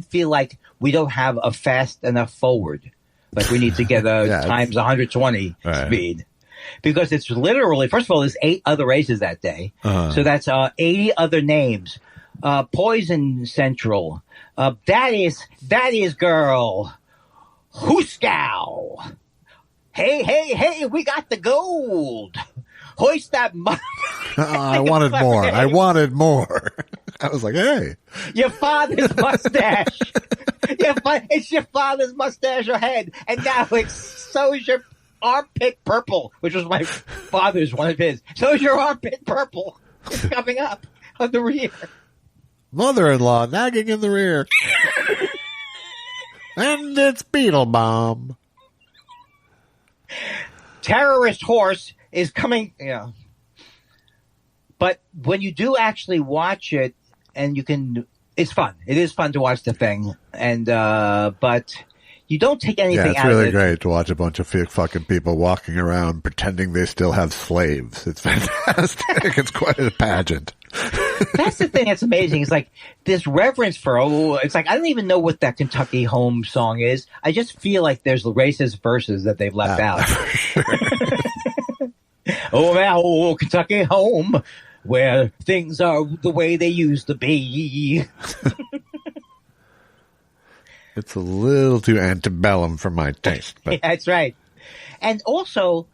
feel like we don't have a fast enough forward, like we need to get a times 120 speed. Because it's literally, first of all, there's 8 other races that day. So that's 80 other names. Poison Central. That is girl. Hooskow. Hey, we got the gold. Hoist that I wanted more. I was like, hey. Your father's mustache. It's your father's mustache or head. And now so is your armpit purple, which was my father's, one of his. So is your armpit purple. It's coming up on the rear. Mother-in-law nagging in the rear. And it's Beetle Bomb. Terrorist horse is coming, But when you do actually watch it, and it's fun. It is fun to watch the thing. And, but you don't take anything out of it. Yeah, it's really great to watch a bunch of fucking people walking around pretending they still have slaves. It's fantastic. It's quite a pageant. That's the thing that's amazing. It's like this reverence for, it's like, I don't even know what that Kentucky Home song is. I just feel like there's racist verses that they've left out. Sure. Oh, now, Kentucky Home, where things are the way they used to be. It's a little too antebellum for my taste. But. Yeah, that's right. And also,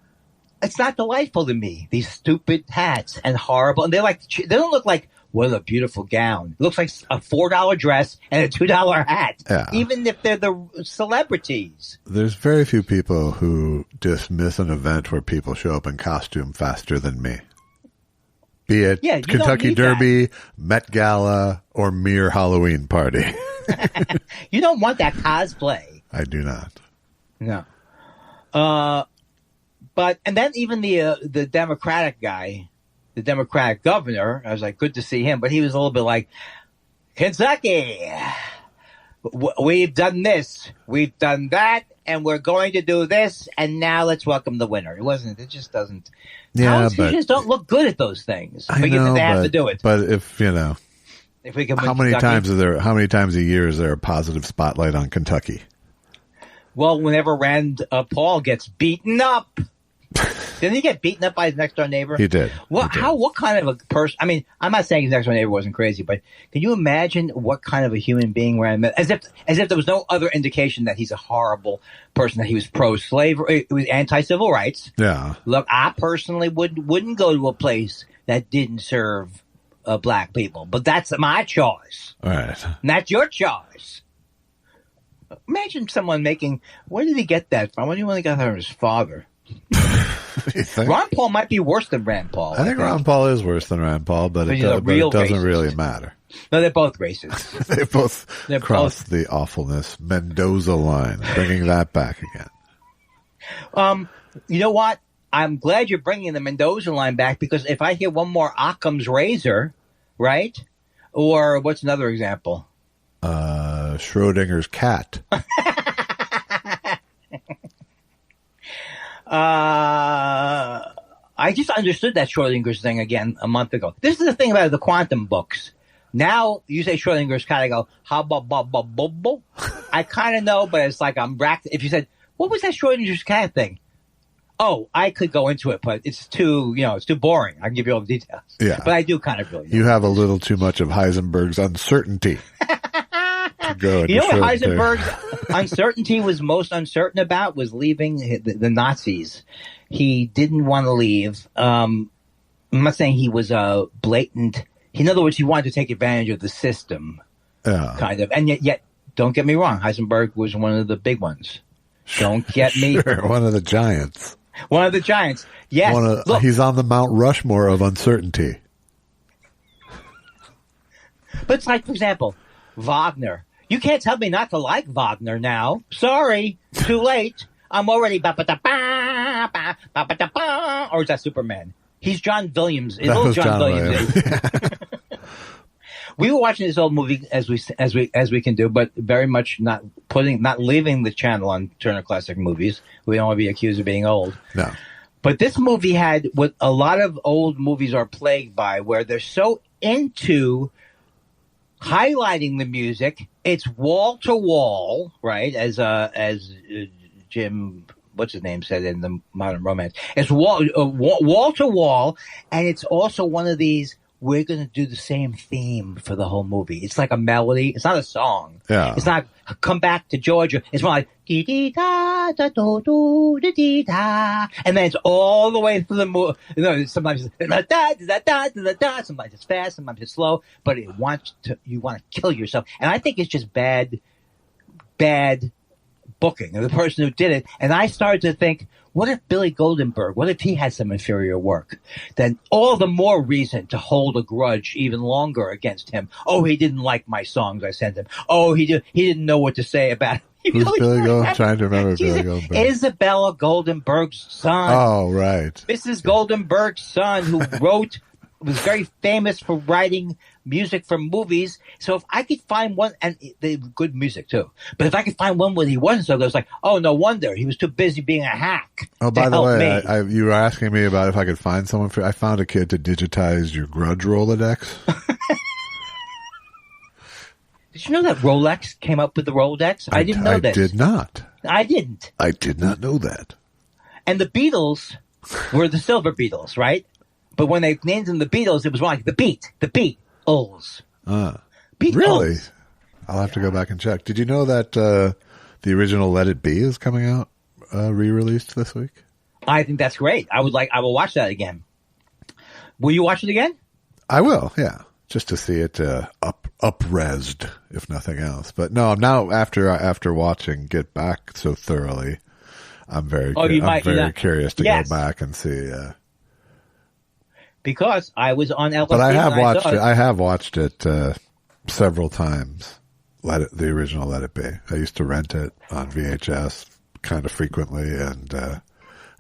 it's not delightful to me, these stupid hats and horrible. And they don't look like, what a beautiful gown. It looks like a $4 dress and a $2 hat. Yeah. Even if they're the celebrities. There's very few people who dismiss an event where people show up in costume faster than me. Be it Kentucky Derby, Met Gala, or mere Halloween party. You don't want that cosplay. I do not. No. But then even the Democratic guy, the Democratic governor, I was like, good to see him, but he was a little bit like, Kentucky, we've done this, we've done that, and we're going to do this, and now let's welcome the winner. It just doesn't. Yeah, politicians don't look good at those things. I know, they have to do it. But if we can win how many Kentucky, how many times a year is there a positive spotlight on Kentucky? Well, whenever Rand Paul gets beaten up. Didn't he get beaten up by his next door neighbor? He did. What kind of a person? I mean, I'm not saying his next door neighbor wasn't crazy, but can you imagine what kind of a human being Rand met? As if there was no other indication that he's a horrible person, that he was pro-slavery, it was anti-civil rights. Yeah. Look, I personally wouldn't go to a place that didn't serve black people, but that's my choice. All right. And that's your choice. Imagine someone where did he get that from? When do you want to get that from his father? Ron Paul might be worse than Rand Paul. I think Ron Paul is worse than Rand Paul, but it doesn't racist. really matter. No, they're both racist. They both crossed the awfulness Mendoza line, bringing that back again. You know what? I'm glad you're bringing the Mendoza line back, because if I hear one more Occam's razor, right? Or what's another example? Schrodinger's cat. I just understood that Schrodinger's thing again a month ago. This is the thing about the quantum books. Now you say Schrodinger's cat, I go, I kind of know, but it's like I'm racked. If you said, what was that Schrodinger's cat thing? Oh, I could go into it, but it's too boring. I can give you all the details. Yeah. But I do kind of really know. You have a little too much of Heisenberg's uncertainty. You know what Heisenberg's uncertainty was most uncertain about? Was leaving the Nazis. He didn't want to leave. I'm not saying he was a blatant. In other words, he wanted to take advantage of the system, kind of. And yet, don't get me wrong, Heisenberg was one of the big ones. Don't get me. Sure, one of the giants. One of the giants. Yes. Look, he's on the Mount Rushmore of uncertainty. But it's like, for example, Wagner. You can't tell me not to like Wagner now. Sorry. Too late. I'm already or is that Superman? He's John Williams. It's old John Williams. We were watching this old movie as we can do, but very much not leaving the channel on Turner Classic Movies. We don't want to be accused of being old. No. But this movie had what a lot of old movies are plagued by, where they're so into highlighting the music. It's wall to wall, right? As Jim, what's his name, said in the Modern Romance. It's wall to wall, and it's also one of these. We're going to do the same theme for the whole movie. It's like a melody. It's not a song. Yeah. It's not Come Back to Georgia. It's more like dee dee da da do do dee dee da, and then it's all the way through the movie. Sometimes it's da da da da da da. Sometimes it's fast. Sometimes it's slow. But you want to kill yourself. And I think it's just bad booking of the person who did it. And I started to think, what if Billy Goldenberg, what if he had some inferior work? Then all the more reason to hold a grudge even longer against him. Oh, he didn't like my songs I sent him. Oh, he didn't know what to say about it. Who's Billy Goldenberg? I'm trying to remember Billy Goldenberg. Isabella Goldenberg's son. Oh, right. Mrs. Goldenberg's son, who was very famous for writing music from movies. So if I could find one, and they good music too, but if I could find one where he wasn't so good, it's like, oh, no wonder he was too busy being a hack. Oh, by the way, you were asking me about if I could find someone I found a kid to digitize your Grudge Rolodex. Did you know that Rolex came up with the Rolodex? I didn't know this. I did not. I didn't. I did not know that. And the Beatles were the Silver Beatles, right? But when they named them the Beatles, it was like the Beatles. Really? I'll have to go back and check. Did you know that the original Let It Be is coming out re-released this week? I think that's great. I will watch that again. Will you watch it again? I will, yeah. Just to see it up-resed, if nothing else. But no, now after watching Get Back so thoroughly, I'm very curious to go back and see. Because I was on LSD. But I have watched it several times. The original Let It Be. I used to rent it on VHS kind of frequently, and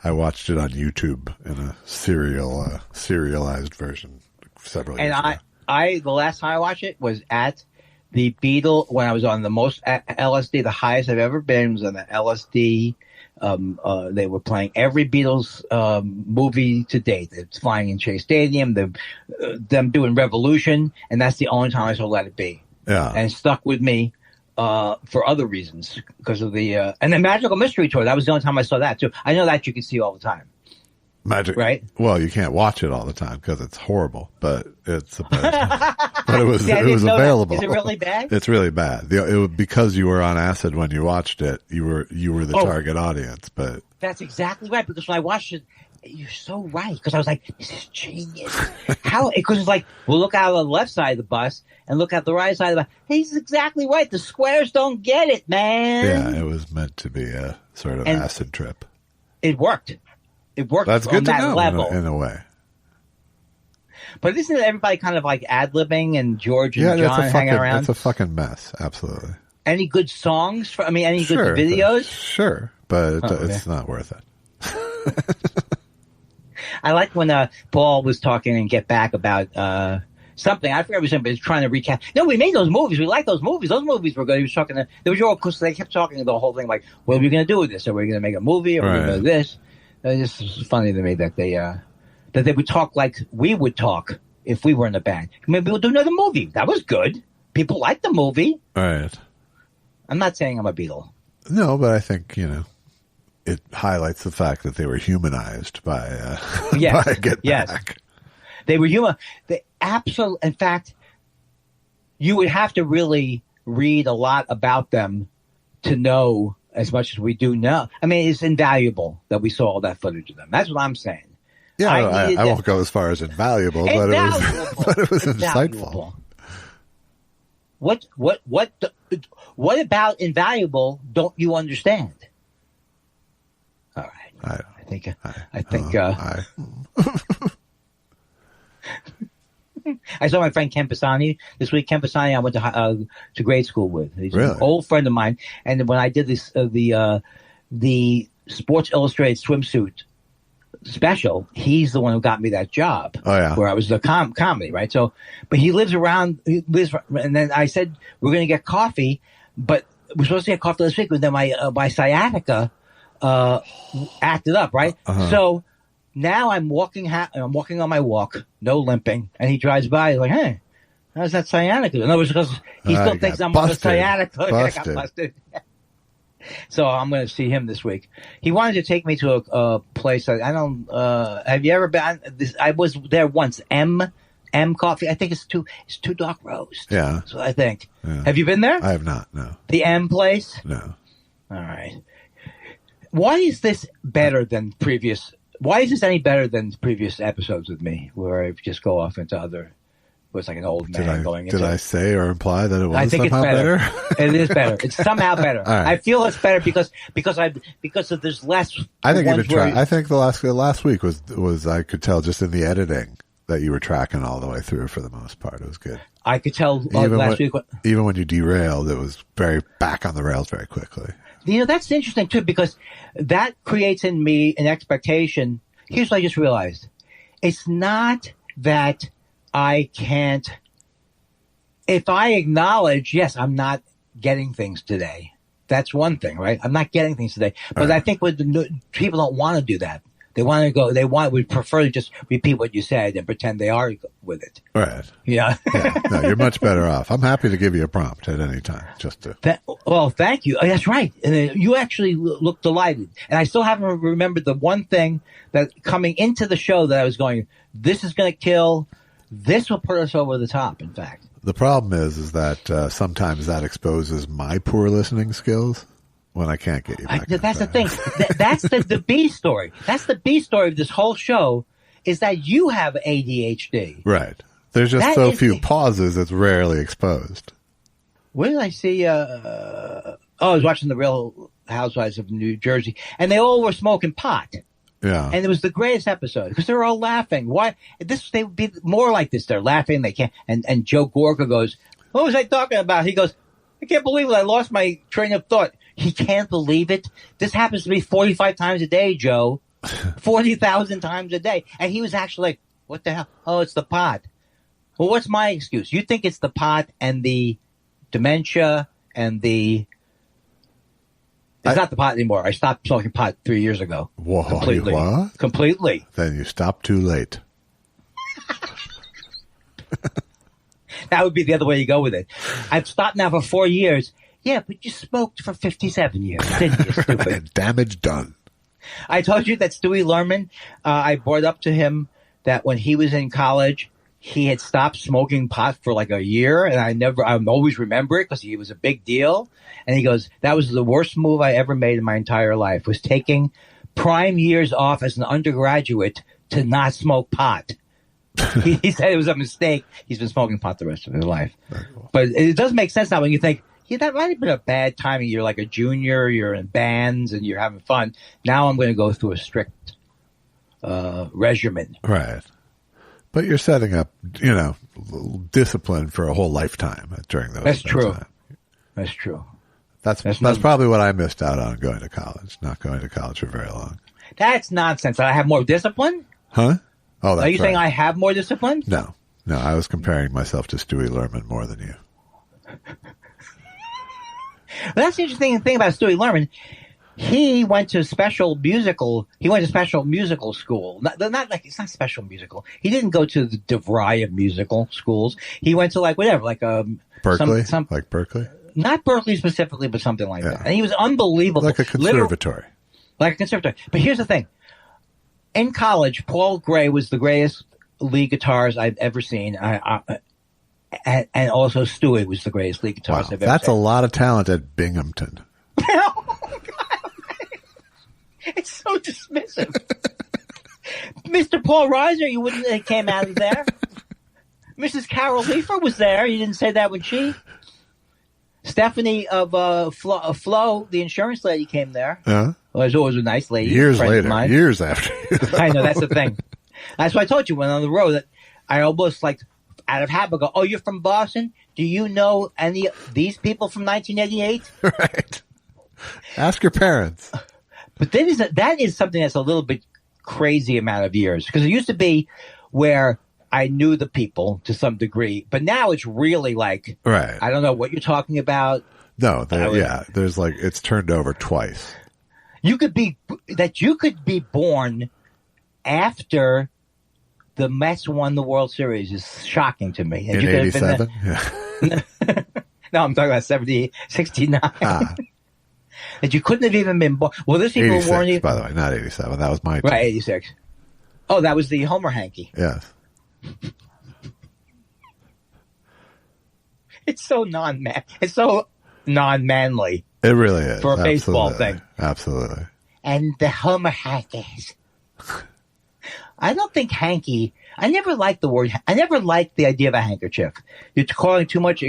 I watched it on YouTube in a serialized version several years ago. The last time I watched it was at the Beatle when I was on the most LSD. The highest I've ever been was on the LSD. They were playing every Beatles movie to date. It's Flying in Chase Stadium, them doing Revolution, and that's the only time I saw Let It Be. Yeah, and it stuck with me for other reasons because of the and the Magical Mystery Tour. That was the only time I saw that too. I know that you can see all the time. Magic, right? Well, you can't watch it all the time because it's horrible, but it's but it was available. Is it really bad? It's really bad. Because you were on acid when you watched it, you were the target audience. But that's exactly right. Because when I watched it, you're so right. Because I was like, this is genius. How? Because it's like, well, look out on the left side of the bus and look at the right side of the bus. He's exactly right. The squares don't get it, man. Yeah, it was meant to be a sort of acid trip. It worked. It worked. That's good on that to know level in a way. But isn't everybody kind of like ad-libbing and George and John hanging around? It's a fucking mess. Absolutely. Any good songs? Any good videos? Sure, but it's not worth it. I like when Paul was talking and Get Back about something. I forget what he was trying to recap. No, we made those movies. We like those movies. Those movies were good. He was talking to, because they kept talking the whole thing like, what are we going to do with this? Are we going to make a movie? Or are we going to do this? It's just funny to me that they would talk like we would talk if we were in a band. Maybe we'll do another movie. That was good. People liked the movie. Right. I'm not saying I'm a Beatle. No, but I think, it highlights the fact that they were humanized by Get Back. They were human. In fact, you would have to really read a lot about them to know as much as we do now. I mean, it's invaluable that we saw all that footage of them. That's what I'm saying. Yeah, I won't go as far as invaluable, but it was insightful. What about invaluable don't you understand? All right. I think I saw my friend Ken Pisani this week. Ken Pisani I went to grade school with. He's an old friend of mine. And when I did this the Sports Illustrated swimsuit special, he's the one who got me that job. Oh yeah, where I was the comedy, right? So, but he lives, and then I said we're going to get coffee, but we're supposed to get coffee this week. But then my sciatica acted up, right? Uh-huh. So now I'm walking on my walk, no limping, and he drives by. He's like, "Hey, how's that sciatica?" In other words, because he still thinks I'm on the sciatica. I got busted. So I'm going to see him this week. He wanted to take me to a place. I don't. Have you ever been? I was there once. M Coffee. I think it's two Dark Roast. Yeah. So I think. Yeah. Have you been there? I have not. No. The M place. No. All right. Why is this better than previous? Why is this any better than previous episodes with me, where I just go off into other? Was like an old man going into. Did I say or imply that it was somehow better? It is better. It's somehow better. Right. I feel it's better because there's less. I think you've tried. I think the last week was I could tell just in the editing that you were tracking all the way through for the most part. It was good. I could tell last week. Even when you derailed, it was very back on the rails very quickly. That's interesting too, because that creates in me an expectation. Here's what I just realized. It's not that I can't if I acknowledge, yes, I'm not getting things today. That's one thing, right? I'm not getting things today. But I think people don't want to do that. They would prefer to just repeat what you said and pretend they are with it. Right. Yeah. Yeah. No, you're much better off. I'm happy to give you a prompt at any time. Well, thank you. Oh, that's right. And you actually look delighted. And I still haven't remembered the one thing that coming into the show that I was going, this is going to kill. This will put us over the top, in fact. The problem is that sometimes that exposes my poor listening skills when I can't get you back. That's the thing. That's the B story. That's the B story of this whole show is that you have ADHD. Right. There's just so few pauses, it's rarely exposed. Where did I see? I was watching The Real Housewives of New Jersey, and they all were smoking pot. Yeah. And it was the greatest episode because they were all laughing. Why? They would be more like this. They're laughing. They can't. And Joe Gorga goes, what was I talking about? He goes, I can't believe it. I lost my train of thought. He can't believe it. This happens to me 45 times a day, Joe. 40,000 times a day. And he was actually like, what the hell? Oh, it's the pot. Well, what's my excuse? You think it's the pot and the dementia and the... It's not the pot anymore. I stopped smoking pot 3 years ago. Whoa, completely. What? Completely. Then you stopped too late. That would be the other way you go with it. I've stopped now for 4 years. Yeah, but you smoked for 57 years, didn't you, stupid? Damage done. I told you that Stewie Lerman, I brought up to him that when he was in college, he had stopped smoking pot for like a year, and I always remember it because he was a big deal. And he goes, that was the worst move I ever made in my entire life, was taking prime years off as an undergraduate to not smoke pot. He said it was a mistake. He's been smoking pot the rest of his life. But it does make sense now when you think, yeah, that might have been a bad timing. You're like a junior, you're in bands, and you're having fun. Now I'm going to go through a strict regimen. Right. But you're setting up, discipline for a whole lifetime during those. That's true. Time. That's true. That's probably what I missed out on going to college, not going to college for very long. That's nonsense. I have more discipline? Huh? Oh, that's Are you saying I have more discipline? No, I was comparing myself to Stewie Lerman more than you. Well, that's the interesting thing about Stewie Lerman. He went to special musical school. Not like it's not special musical. He didn't go to the DeVry of musical schools. He went to like whatever, like Berkeley, like Berkeley. Not Berkeley specifically, but something like that. And he was unbelievable, like a conservatory. Like a conservatory. But here's the thing: in college, Paul Gray was the greatest lead guitarist I've ever seen. And also Stewie was the greatest lead guitarist I've ever seen. That's a lot of talent at Binghamton. Oh, God. It's so dismissive. Mr. Paul Reiser, you wouldn't have came out of there. Mrs. Carol Leifer was there. You didn't say that when she... Stephanie of Flo, the insurance lady, came there. Uh-huh. Well, was always a nice lady. Years later. Years after. I know, that's the thing. That's why I told you when on the road that I almost like... out of habit, go, oh, you're from Boston? Do you know any of these people from 1988? Right. Ask your parents. But that is something that's a little bit crazy amount of years. Because it used to be where I knew the people to some degree. But now it's really like, right. I don't know what you're talking about. No, there's like, it's turned over twice. You could be born after the Mets won the World Series is shocking to me. And in 87? Yeah. No, I'm talking about 69. That you couldn't have even been born. Well, this people weren't even... by the way, not 87. That was my team. Right, 86. Oh, that was the Homer hanky. Yes. It's so It's so non-manly. It really is. For a baseball thing. Absolutely. And the Homer hankies. I don't think hanky. I never liked the word. I never liked the idea of a handkerchief. You're calling too much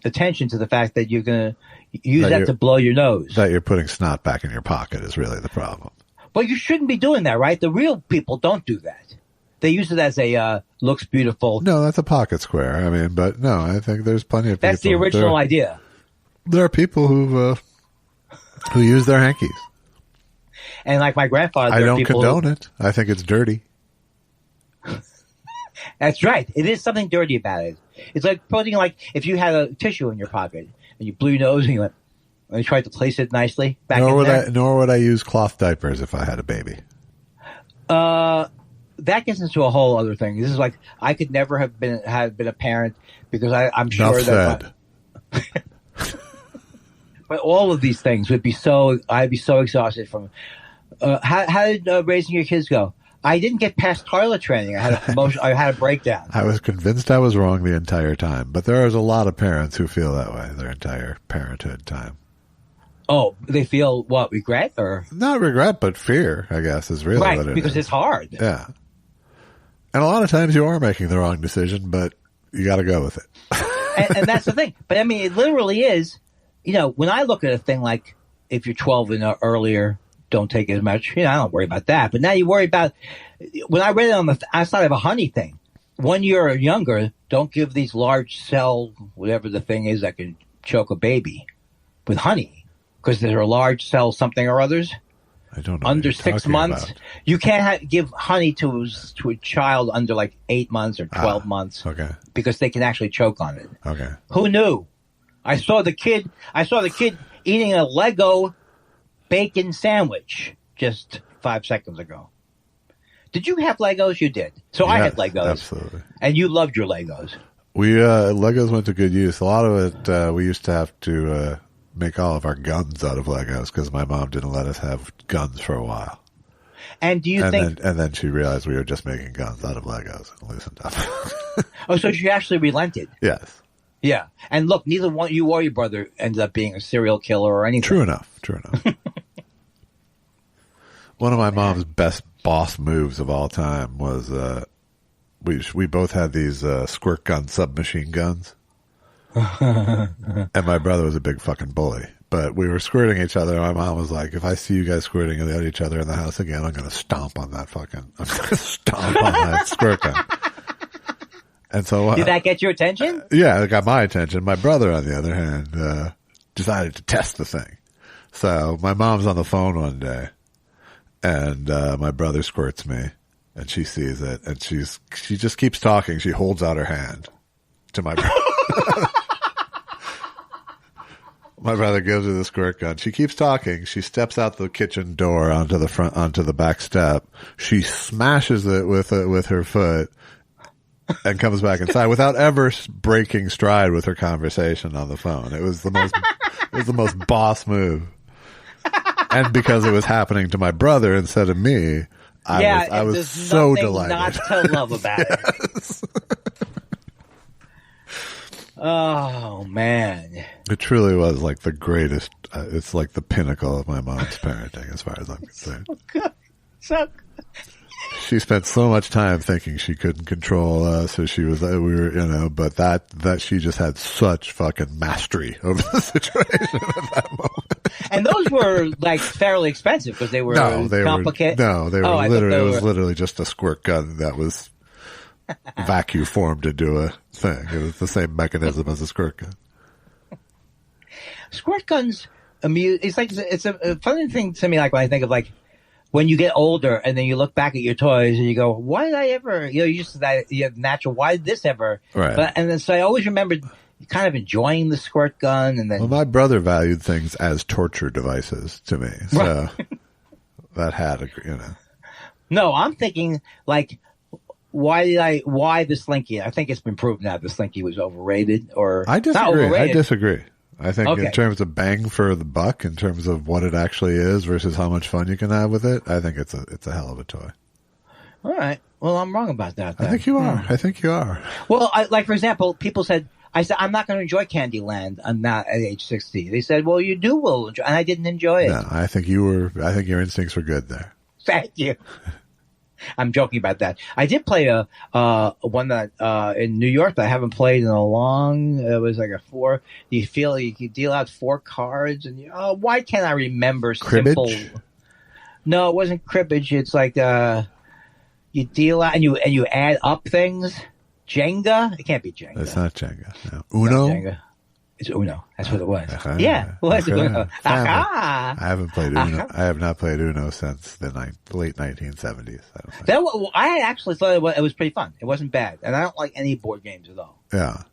attention to the fact that you're going to use that to blow your nose. That you're putting snot back in your pocket is really the problem. But you shouldn't be doing that, right? The real people don't do that. They use it as a looks beautiful. No, that's a pocket square. I mean, but no, I think there's plenty of people. That's the original idea. There are people who use their hankies. And like my grandfather, I don't condone it. I think it's dirty. That's right. It is something dirty about it. It's like putting, like, if you had a tissue in your pocket and you blew your nose and you tried to place it nicely back in there. Nor would I use cloth diapers if I had a baby. That gets into a whole other thing. This is like, I could never have been a parent because I'm sure that. But all of these things would be I'd be so exhausted from. How did raising your kids go? I didn't get past toilet training. I had a breakdown. I was convinced I was wrong the entire time, but there is a lot of parents who feel that way their entire parenthood time. Oh, they feel what, regret or not regret, but fear? I guess is really right, what it because is. It's hard. Yeah, and a lot of times you are making the wrong decision, but you got to go with it. and that's the thing. But I mean, it literally is. When I look at a thing like if you're 12 and earlier, don't take as much. I don't worry about that. But now you worry about when I read it on the outside of a honey thing. 1 year or younger, don't give these large cell, whatever the thing is that can choke a baby with honey, because there are large cell something or others. I don't know. Under 6 months, about. You can't give honey to a child under like 8 months or 12 months. Okay. Because they can actually choke on it. Okay. Who knew? I saw the kid eating a Lego bacon sandwich just 5 seconds ago. Did you have Legos? You did. So I had Legos. Absolutely. And you loved your Legos. Legos went to good use. A lot of it, we used to have to make all of our guns out of Legos because my mom didn't let us have guns for a while. And do you think? And then she realized we were just making guns out of Legos and loosened up. Oh, so she actually relented. Yes. Yeah. And look, neither you or your brother ended up being a serial killer or anything. True enough. One of my mom's best boss moves of all time was we both had these squirt gun submachine guns. And my brother was a big fucking bully. But we were squirting each other, and my mom was like, if I see you guys squirting at each other in the house again, I'm going to stomp on that squirt gun. And so, did that get your attention? Yeah, it got my attention. My brother, on the other hand, decided to test the thing. So my mom's on the phone one day, and my brother squirts me, and she sees it, and she just keeps talking. She holds out her hand to my brother. My brother gives her the squirt gun. She keeps talking. She steps out the kitchen door onto the back step. She smashes it with her foot. And comes back inside without ever breaking stride with her conversation on the phone. It was the most boss move. And because it was happening to my brother instead of me, I was so delighted. Not to love about it. Oh man! It truly was like the greatest. It's like the pinnacle of my mom's parenting, as far as I'm concerned. So good. She spent so much time thinking she couldn't control us, or but that she just had such fucking mastery over the situation at that moment. And those were like fairly expensive because they were complicated. They were literally. It was literally just a squirt gun that was vacuum formed to do a thing. It was the same mechanism as a squirt gun. Squirt guns amuse. It's a funny thing to me. Like when I think of like. When you get older and then you look back at your toys and you go, why did I ever, you have natural, why did this ever? Right. And then, so I always remembered kind of enjoying the squirt gun and then. Well, my brother valued things as torture devices to me. So that had No, I'm thinking like, why the Slinky? I think it's been proven now the Slinky was overrated or. I disagree. Not overrated. I disagree. I think in terms of bang for the buck, in terms of what it actually is versus how much fun you can have with it, I think it's a hell of a toy. All right. Well, I'm wrong about that. Then. I think you are. I think you are. Well, for example, people said, I'm not going to enjoy Candyland. I'm not at age 60. They said, well, you will enjoy, and I didn't enjoy it. No, I think your instincts were good there. Thank you. I'm joking about that. I did play a one that in New York that I haven't played in a long. It was like a 4. You could deal out 4 cards, and why can't I remember cribbage? Simple? No, it wasn't cribbage. It's like you deal out and you add up things. Jenga? It can't be Jenga. It's not Jenga. No. Uno. Jenga. It's Uno. That's what it was. Uh-huh. Yeah, it was Uno. I haven't played Uno. I have not played Uno since the late 1970s. I actually thought it was pretty fun. It wasn't bad, and I don't like any board games at all. Yeah.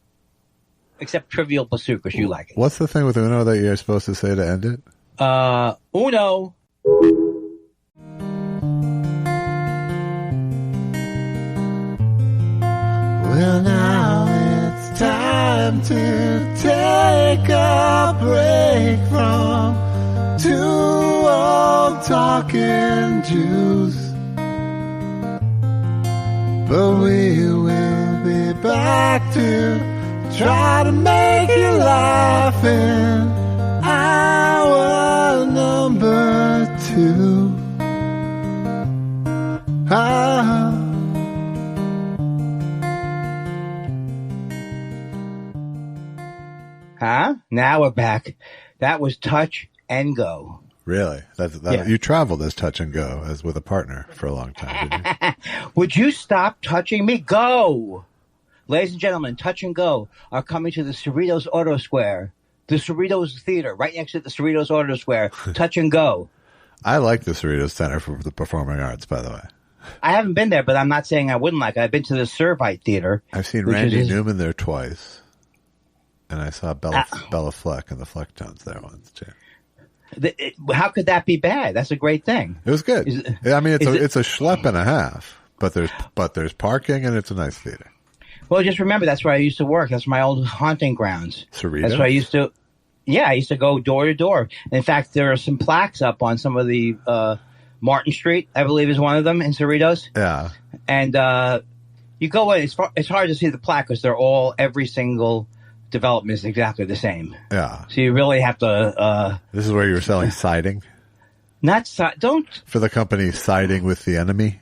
Except Trivial Pursuit, because you like it. What's the thing with Uno that you're supposed to say to end it? Uno. Well, now it's time to take a break from two old talking Jews. But we will be back to try to make you laugh in hour number 2. Huh? Now we're back. That was Touch and Go. Really? Yeah. You traveled as Touch and Go as with a partner for a long time, didn't you? Would you stop touching me? Go! Ladies and gentlemen, Touch and Go are coming to the Cerritos Auto Square, the Cerritos Theater, right next to the Cerritos Auto Square. Touch and Go. I like the Cerritos Center for the Performing Arts, by the way. I haven't been there, but I'm not saying I wouldn't like it. I've been to the Servite Theater. I've seen Randy Newman there twice. And I saw Bella Fleck and the Flecktones there once, too. How could that be bad? That's a great thing. It was good. It's a schlep and a half, but there's parking and it's a nice theater. Well, just remember, that's where I used to work. That's my old haunting grounds. Cerritos? That's where I used to. Yeah, I used to go door to door. In fact, there are some plaques up on some of the Martin Street, I believe, is one of them in Cerritos. Yeah. And you go in. It's hard to see the plaque because every single development is exactly the same. Yeah. So you really have to. This is where you were selling siding. Don't for the company Siding with the Enemy.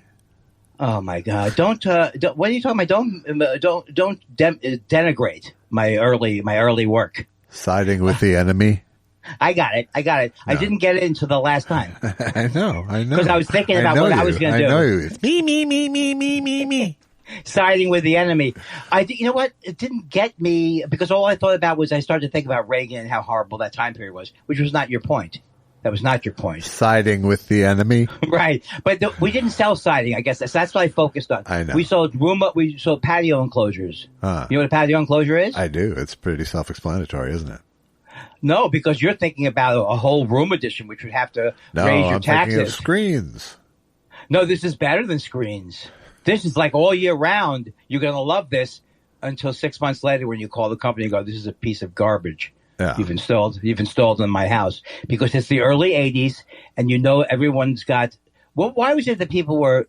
Oh my God! Don't what are you talking about? Don't denigrate my early work. Siding with the Enemy. I got it. No. I didn't get it until the last time. I know. Because I was thinking about what I was going to do. I know you. It's me. Siding with the enemy. You know what? It didn't get me because all I thought about was I started to think about Reagan and how horrible that time period was, which was not your point. That was not your point. Siding with the enemy. Right. But we didn't sell siding, I guess. That's what I focused on. I know. We sold patio enclosures. You know what a patio enclosure is? I do. It's pretty self-explanatory, isn't it? No, because you're thinking about a whole room edition, which would have to raise your I'm taxes. thinking of screens. No, this is better than screens. This is like all year round. You're going to love this until 6 months later when you call the company and go, this is a piece of garbage. Yeah. You've installed in my house because it's the early 80s and everyone's got. Well, why was it that people were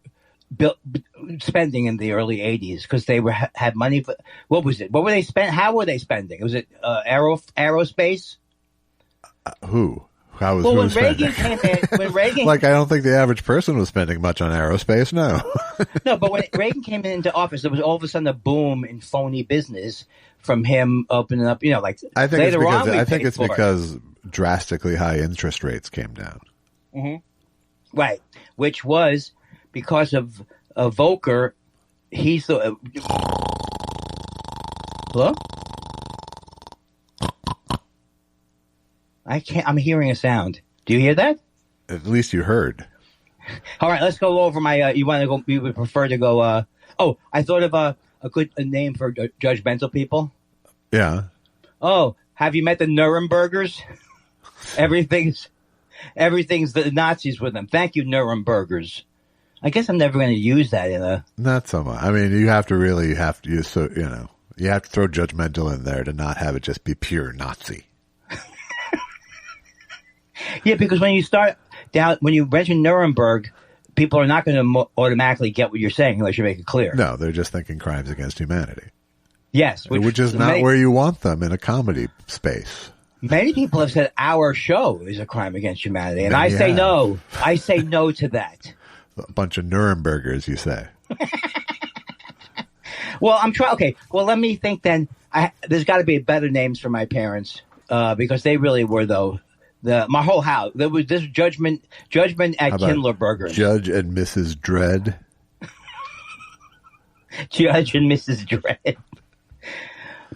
spending in the early 80s? Because they had money. What was it? What were they spending? How were they spending? Was it aerospace? Who? How was when spending? Reagan came in, I don't think the average person was spending much on aerospace. No. No, but when Reagan came into office, there was all of a sudden a boom in phony business from him opening up. I think it's because drastically high interest rates came down. Mm-hmm. Right, which was because of Volcker. He's the hello. I'm hearing a sound. Do you hear that? At least you heard. All right, let's go over my. You want to go? You would prefer to go? I thought of a good name for judgmental people. Yeah. Oh, have you met the Nurembergers? Everything's the Nazis with them. Thank you, Nurembergers. I guess I'm never going to use that in a. Not so much. I mean, you have to use you have to throw judgmental in there to not have it just be pure Nazi. Yeah, because when you mention Nuremberg, people are not going to automatically get what you're saying unless you make it clear. No, they're just thinking crimes against humanity. Yes. Which is not where you want them in a comedy space. Many people have said our show is a crime against humanity, and I say no. I say no to that. A bunch of Nurembergers, you say. Well, I'm trying. Okay, well, let me think then. There's got to be better names for my parents because they really were, though. My whole house. There was this judgment at Kindler Burger. Judge and Mrs. Dredd. Judge and Mrs. Dredd.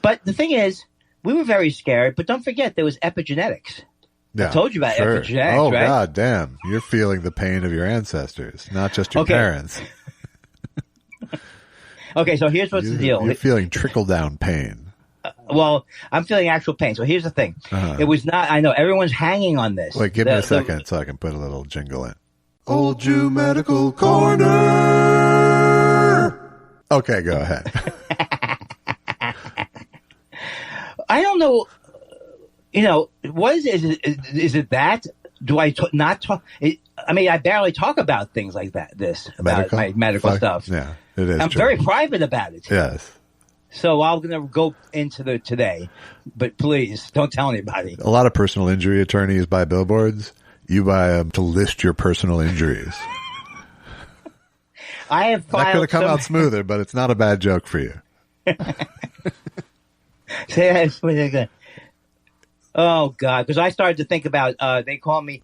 But the thing is, we were very scared. But don't forget, there was epigenetics. Yeah, I told you about epigenetics, oh, right? God damn. You're feeling the pain of your ancestors, not just your parents. Okay, so here's what's the deal. You're feeling trickle-down pain. Well, I'm feeling actual pain. So here's the thing. It was not, I know, everyone's hanging on this. Wait, give me a second so I can put a little jingle in. Old Jew Medical Corner. Okay, go ahead. I don't know. What is it? Is it that? Do I not talk? I mean, I barely talk about things like that. About my medical stuff. Yeah, it is. I'm very private about it. Yes. So I'm going to go into today, but please don't tell anybody. A lot of personal injury attorneys buy billboards. You buy them to list your personal injuries. I have filed. That could have come out smoother, but it's not a bad joke for you. Say that. Oh God! Because I started to think about. They call me.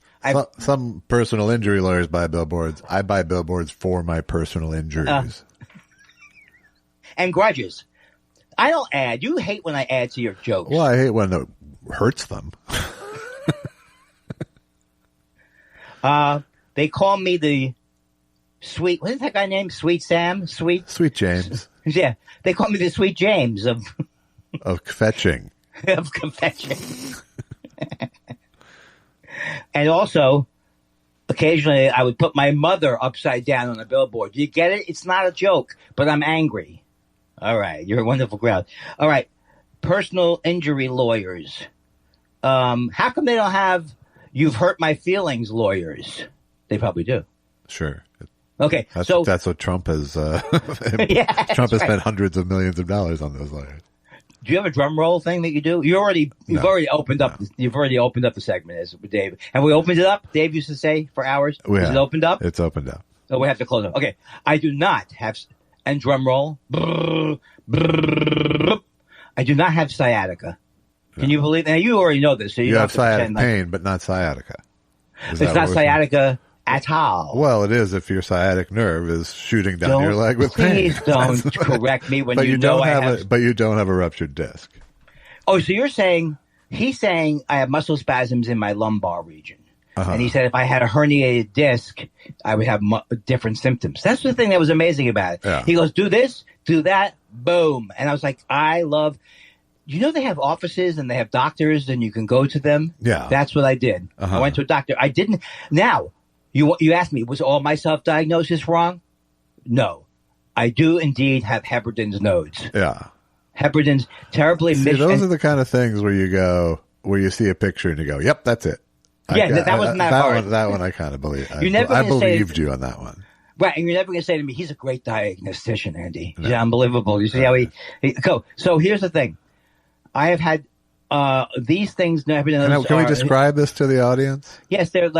Some personal injury lawyers buy billboards. I buy billboards for my personal injuries and grudges. I don't add. You hate when I add to your jokes. Well, I hate when it hurts them. They call me the sweet. What is that guy named? Sweet Sam? Sweet James. Yeah, they call me the Sweet James of fetching. Of confession. And also, occasionally I would put my mother upside down on a billboard. Do you get it? It's not a joke, but I'm angry. All right. You're a wonderful crowd. All right. Personal injury lawyers. How come they don't have "you've hurt my feelings" lawyers? They probably do. Sure. Okay. That's what Trump has, Trump has spent hundreds of millions of dollars on those lawyers. Do you have a drum roll thing that you do? You've already opened up. You've already opened up the segment, as with Dave. Have we opened it up? Dave used to say for hours. Is it opened up? It's opened up. So we have to close it. Okay. I do not have, and drum roll. I do not have sciatica. Can you believe? Now you already know this. So you have sciatic pain, but not sciatica. It's not sciatica at all. Well, it is if your sciatic nerve is shooting down your leg with pain. Please don't correct me when but you know I have. But you don't have a ruptured disc. Oh, so you're saying he's saying I have muscle spasms in my lumbar region, and he said if I had a herniated disc, I would have different symptoms. That's the thing that was amazing about it. Yeah. He goes, "Do this, do that, boom," and I was like, "I love." You know they have offices and they have doctors and you can go to them. Yeah, that's what I did. I went to a doctor. I didn't. Now. You asked me, was all my self-diagnosis wrong? No. I do indeed have Heberden's nodes. Yeah. Heberden's terribly those are the kind of things where you see a picture and you go, yep, that's it. That wasn't that hard. That one I kind of believe. I believed you on that one. Right, and you're never going to say to me, he's a great diagnostician, Andy. He's unbelievable. You see how he go. So here's the thing. I have had these things. Can we describe this to the audience? Yes, they look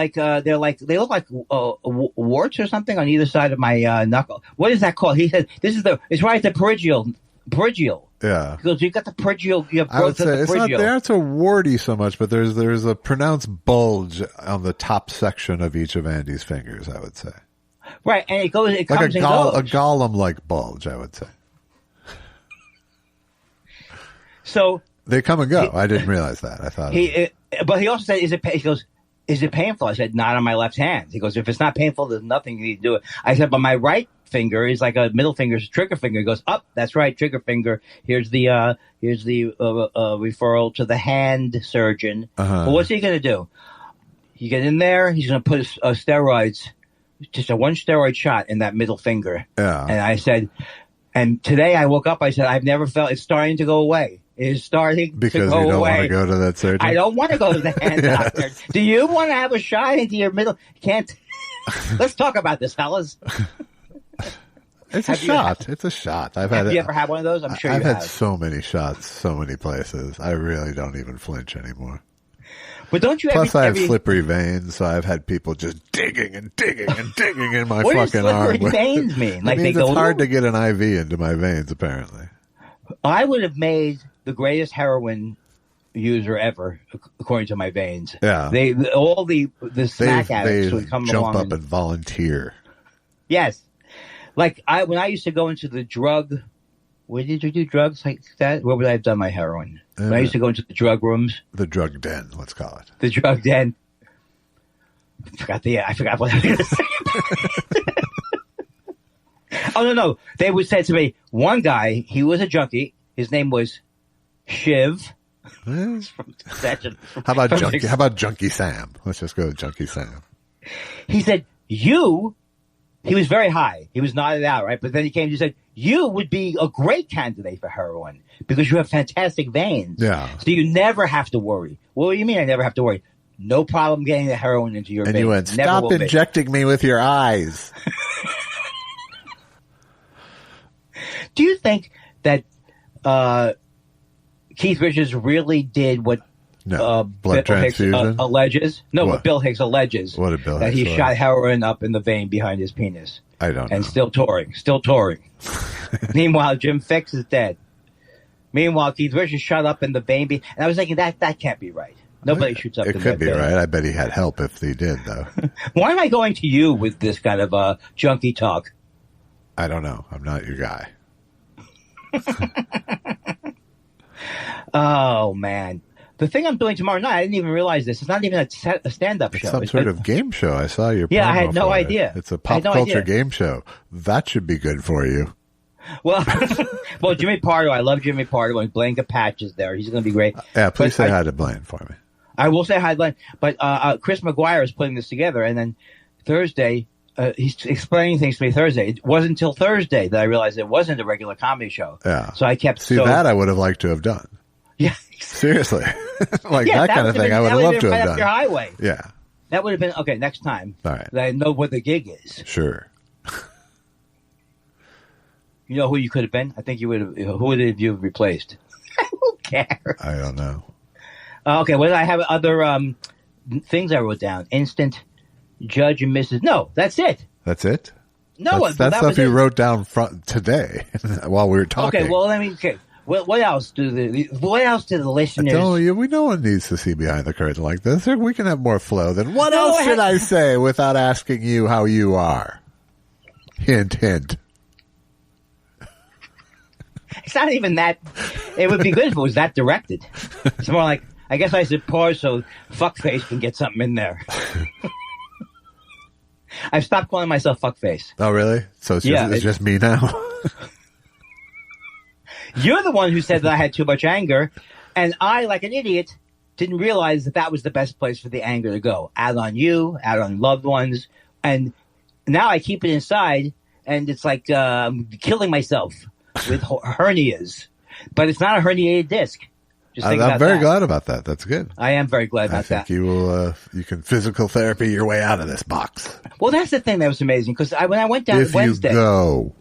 like warts or something on either side of my knuckle. What is that called? He said it's right at the perigial. Yeah. Because you've got the perigial. You have growth at the perigial. They're not so warty so much, but there's a pronounced bulge on the top section of each of Andy's fingers, I would say. Right, and it comes and goes. A golem-like bulge, I would say. So. They come and go. I didn't realize that. I thought. But he also said, He goes, "Is it painful?" I said, "Not on my left hand." He goes, "If it's not painful, there's nothing you need to do it." I said, "But my right finger is like a middle finger's trigger finger." He goes, "Up, that's right, trigger finger. Here's the referral to the hand surgeon." But what's he going to do? You get in there. He's going to put steroids, just one steroid shot in that middle finger. Yeah. And I said, and today I woke up. I said, I've never felt it's starting to go away. Is starting because to go you don't away. Want to go to that surgeon. I don't want to go to the hand doctor. Do you want to have a shot into your middle? Can't. Let's talk about this, fellas. It's a shot. It's a shot. Have you ever had one of those? I'm sure I've you have. had so many shots, so many places. I really don't even flinch anymore. But don't you? Plus, I have slippery veins, so I've had people just digging and digging and digging in my fucking arm. What do slippery veins mean? Like it's hard to get an IV into my veins, apparently. I would have made the greatest heroin user ever, according to my veins. Yeah. All the smack addicts would come jump along up and volunteer. Yes. Like when I used to go into the drug, where did you do drugs like that? Where would I have done my heroin? When I used to go into the drug rooms. The drug den, let's call it. The drug den. I forgot what I was going to say. Oh, no. They would say to me, one guy, he was a junkie. His name was Shiv. How about Junkie Sam? Let's just go with Junkie Sam. He said, he was very high. He was nodded out, right? But then he came and he said, you would be a great candidate for heroin because you have fantastic veins. Yeah. So you never have to worry. What do you mean I never have to worry? No problem getting the heroin into your veins. And you went, stop injecting me with your eyes. Do you think that Keith Richards really did what blood transfusion alleges? No, what Bill Hicks alleges. What did Bill That Hicks he shot heroin up in the vein behind his penis. I don't know. And still touring. Meanwhile, Jim Fix is dead. Meanwhile, Keith Richards shot up in the vein. And I was thinking, that can't be right. Nobody shoots up in the vein. It could be right. I bet he had help if he did, though. Why am I going to you with this kind of junkie talk? I don't know. I'm not your guy. Oh, man. The thing I'm doing tomorrow night, I didn't even realize this. It's not even a stand-up show. It's some sort of game show. I saw your promo. Yeah, I had no idea. It's a pop culture game show. That should be good for you. Well, Jimmy Pardo, I love Jimmy Pardo. When Blaine Patch is there, he's going to be great. Yeah, please say hi to Blaine for me. I will say hi to Blaine. But Chris McGuire is putting this together, and then Thursday, he's explaining things to me Thursday. It wasn't until Thursday that I realized it wasn't a regular comedy show. Yeah. So I kept... that I would have liked to have done. Yeah. Seriously. That kind of thing I would have loved to have done. Your highway. Yeah. That would have been, okay, next time. All right. That I know what the gig is. Sure. You know who you could have been? I think you would have, who would you have replaced? Who cares? I don't know. Okay, well, I have other things I wrote down. Instant Judge and Mrs. No, that's it. That's it? No, that's stuff you wrote down today while we were talking. Okay, well, what else do the listeners? We no one needs to see behind the curtain like this. We can have more flow than what else should I say without asking you how you are? Hint, hint. It's not even that. It would be good if it was that directed. It's more like, I guess I should pause so fuckface can get something in there. I've stopped calling myself fuckface. Oh, really? So it's just me now? You're the one who said that I had too much anger, and I, like an idiot, didn't realize that was the best place for the anger to go. Out on you, out on loved ones, and now I keep it inside, and it's like I'm killing myself with hernias. But it's not a herniated disc. I'm very glad about that. That's good. I am very glad about that. I think you will. You can physical therapy your way out of this box. Well, that's the thing that was amazing, because when I went down Wednesday... If you go...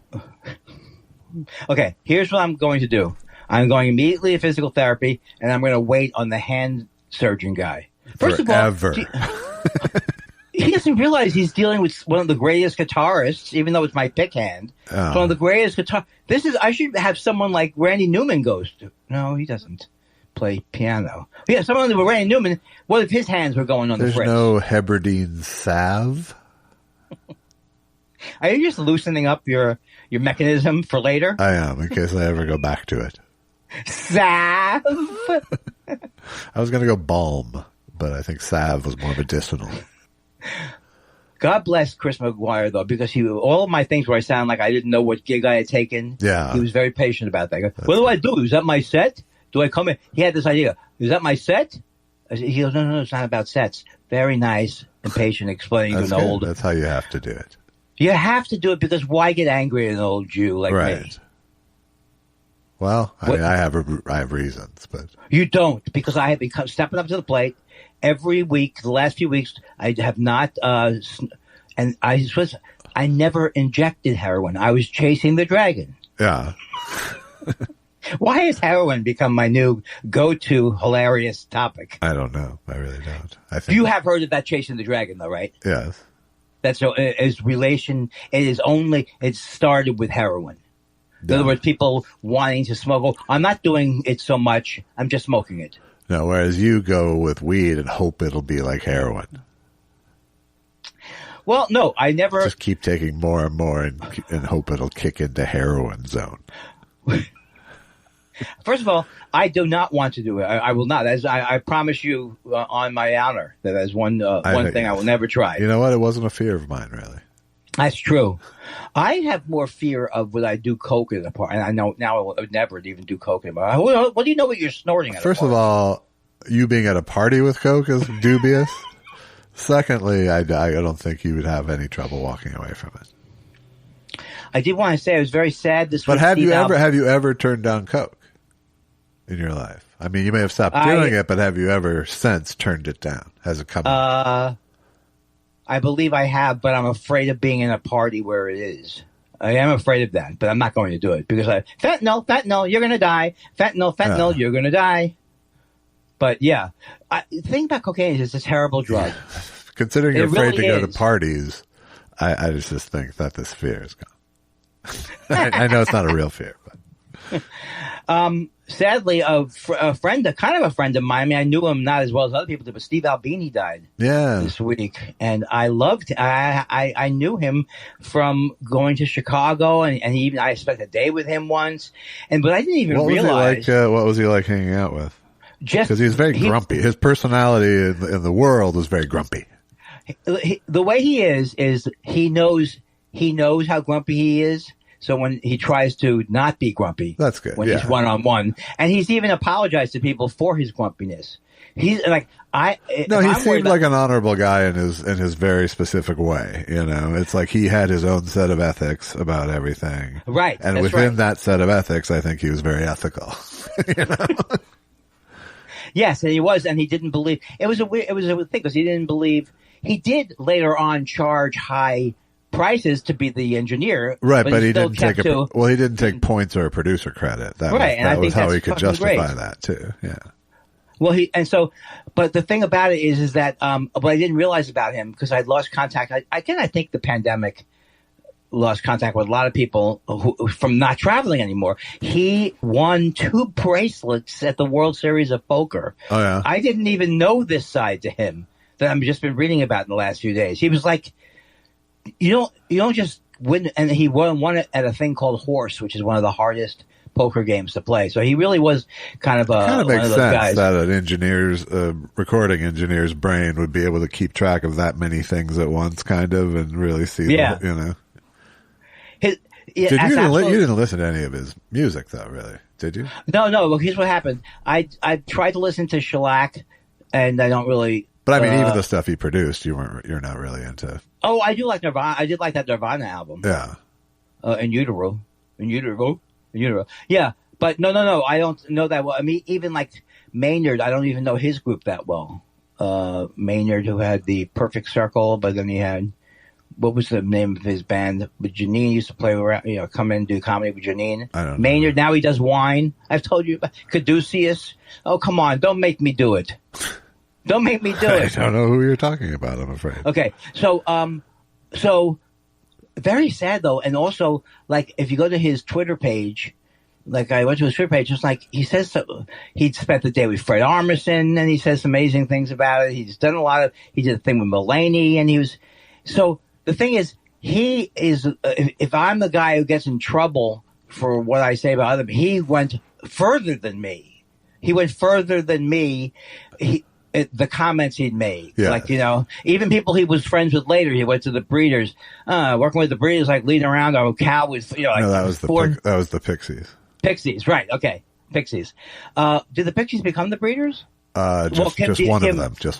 Okay, here's what I'm going to do. I'm going immediately to physical therapy, and I'm going to wait on the hand surgeon guy. First Forever. of all, he doesn't realize he's dealing with one of the greatest guitarists, even though it's my pick hand. Oh. It's one of the greatest guitar. I should have someone like Randy Newman goes to. No, he doesn't play piano. Yeah, someone like Randy Newman. What if his hands were going on the fritz? There's no Hebridean salve. Are you just loosening up your mechanism for later? I am, in case I ever go back to it. Salve? I was going to go balm, but I think salve was more medicinal. God bless Chris McGuire, though, because all of my things where I sound like I didn't know what gig I had taken, he was very patient about that. What do I do? Is that my set? Do I come in? He had this idea. Is that my set? He goes, no, it's not about sets. Very nice and patient explaining to an old... That's how you have to do it. You have to do it, because why get angry at an old Jew like me? Well, I mean, I have reasons, but you don't, because I have become stepping up to the plate every week. The last few weeks, I have not, and I never injected heroin. I was chasing the dragon. Yeah. Why has heroin become my new go-to hilarious topic? I don't know. I really don't. I think you have heard of that chasing the dragon, though, right? Yes. That's it started with heroin. In other words, people wanting to smoke. I'm not doing it so much. I'm just smoking it. No, whereas you go with weed and hope it'll be like heroin. Well, no, I never... Just keep taking more and more and hope it'll kick into heroin zone. First of all, I do not want to do it. I will not. I promise you on my honor that is one thing I will never try. You know what? It wasn't a fear of mine, really. That's true. I have more fear of when I do coke at a party. And I know now I would never even do coke at a party. What do you know what you're snorting at First of all, you being at a party with coke is dubious. Secondly, I don't think you would have any trouble walking away from it. I did want to say I was very sad this week. But have you ever turned down coke in your life? I mean, you may have stopped doing it, but have you ever since turned it down? Has it come up? I believe I have, but I'm afraid of being in a party where it is. I am afraid of that, but I'm not going to do it because fentanyl, you're going to die. Fentanyl, you're going to die. But yeah, the thing about cocaine is it's a terrible drug. Considering you're afraid to go to parties, I just think that this fear is gone. I know it's not a real fear, but sadly, a friend of mine. I mean, I knew him not as well as other people did, but Steve Albini died. This week, and I knew him from going to Chicago, and I spent a day with him once, but I didn't even realize. What was he like hanging out with? Just because he's very grumpy. His personality in the world is very grumpy. The way he is he knows how grumpy he is. So when he tries to not be grumpy, that's good. When he's one-on-one, and he's even apologized to people for his grumpiness. He's like he seemed like an honorable guy in his very specific way. You know, it's like he had his own set of ethics about everything, right? And within that set of ethics, I think he was very ethical. You know. Yes, and he was, and he didn't believe. It was a thing because he didn't believe. He did later on charge high prices to be the engineer, right? But he didn't take points or producer credit. That was how he could justify that too. Yeah. Well, but the thing about it is that what I didn't realize about him because I'd lost contact. I think the pandemic lost contact with a lot of people from not traveling anymore. He won 2 bracelets at the World Series of Poker. Oh yeah. I didn't even know this side to him that I've just been reading about in the last few days. He was like, you don't just win, and he won it at a thing called Horse, which is one of the hardest poker games to play. So he really was kind of makes sense guys that an recording engineer's brain would be able to keep track of that many things at once, kind of, and really see. Yeah. You know. You didn't listen to any of his music, though, really? Did you? No. Well, here's what happened. I tried to listen to shellac, and I don't really. But I mean, even the stuff he produced, you're not really into. Oh, I do like Nirvana. I did like that Nirvana album. Yeah. In utero. Yeah, but no. I don't know that well. I mean, even like Maynard, I don't even know his group that well. Maynard, who had the Perfect Circle, but then he had. What was the name of his band? But Janine used to play around, come in and do comedy with Janine. I don't know. Maynard, now he does wine. I've told you. Caduceus. Oh, come on. Don't make me do it. Don't make me do it. I don't know who you're talking about, I'm afraid. Okay. So very sad though. And also, like, if you go to his Twitter page, like I went to his Twitter page, just like he says, he'd spent the day with Fred Armisen and he says amazing things about it. He's done he did a thing with Mulaney and the thing is, he is, if I'm the guy who gets in trouble for what I say about other people, he went further than me. The comments he'd made. Yeah. Like, even people he was friends with later, he went to the Breeders, working with the Breeders, like leading around a cow with, no, that was the Pixies. Pixies, right. Okay. Pixies. Did the Pixies become the Breeders? Just one of them. Just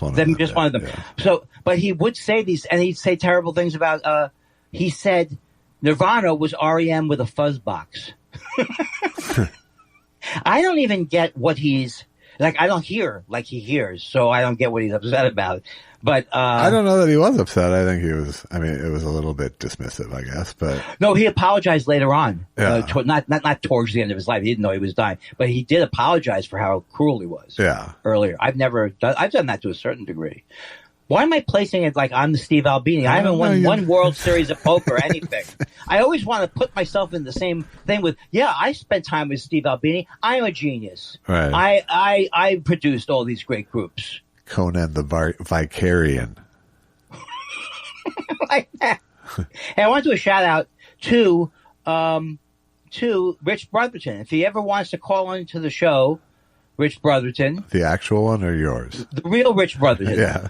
one of them. Yeah. So, but he would say these, and he'd say terrible things about, he said Nirvana was REM with a fuzz box. I don't even get what he's, like, I don't hear like he hears, so I don't get what he's upset about. But I don't know that he was upset. I think he was. I mean, it was a little bit dismissive, I guess. But no, he apologized later on. Yeah. Not towards the end of his life. He didn't know he was dying, but he did apologize for how cruel he was. Yeah. Earlier, I've done that to a certain degree. Why am I placing it like I'm the Steve Albini? I haven't won one World Series of Poker or anything. I always want to put myself in the same thing with, I spent time with Steve Albini. I'm a genius. Right. I produced all these great groups. Conan the Vicarian. Like that. And I want to do a shout out to to Rich Brotherton. If he ever wants to call into the show, Rich Brotherton. The actual one or yours? The real Rich Brotherton. Yeah.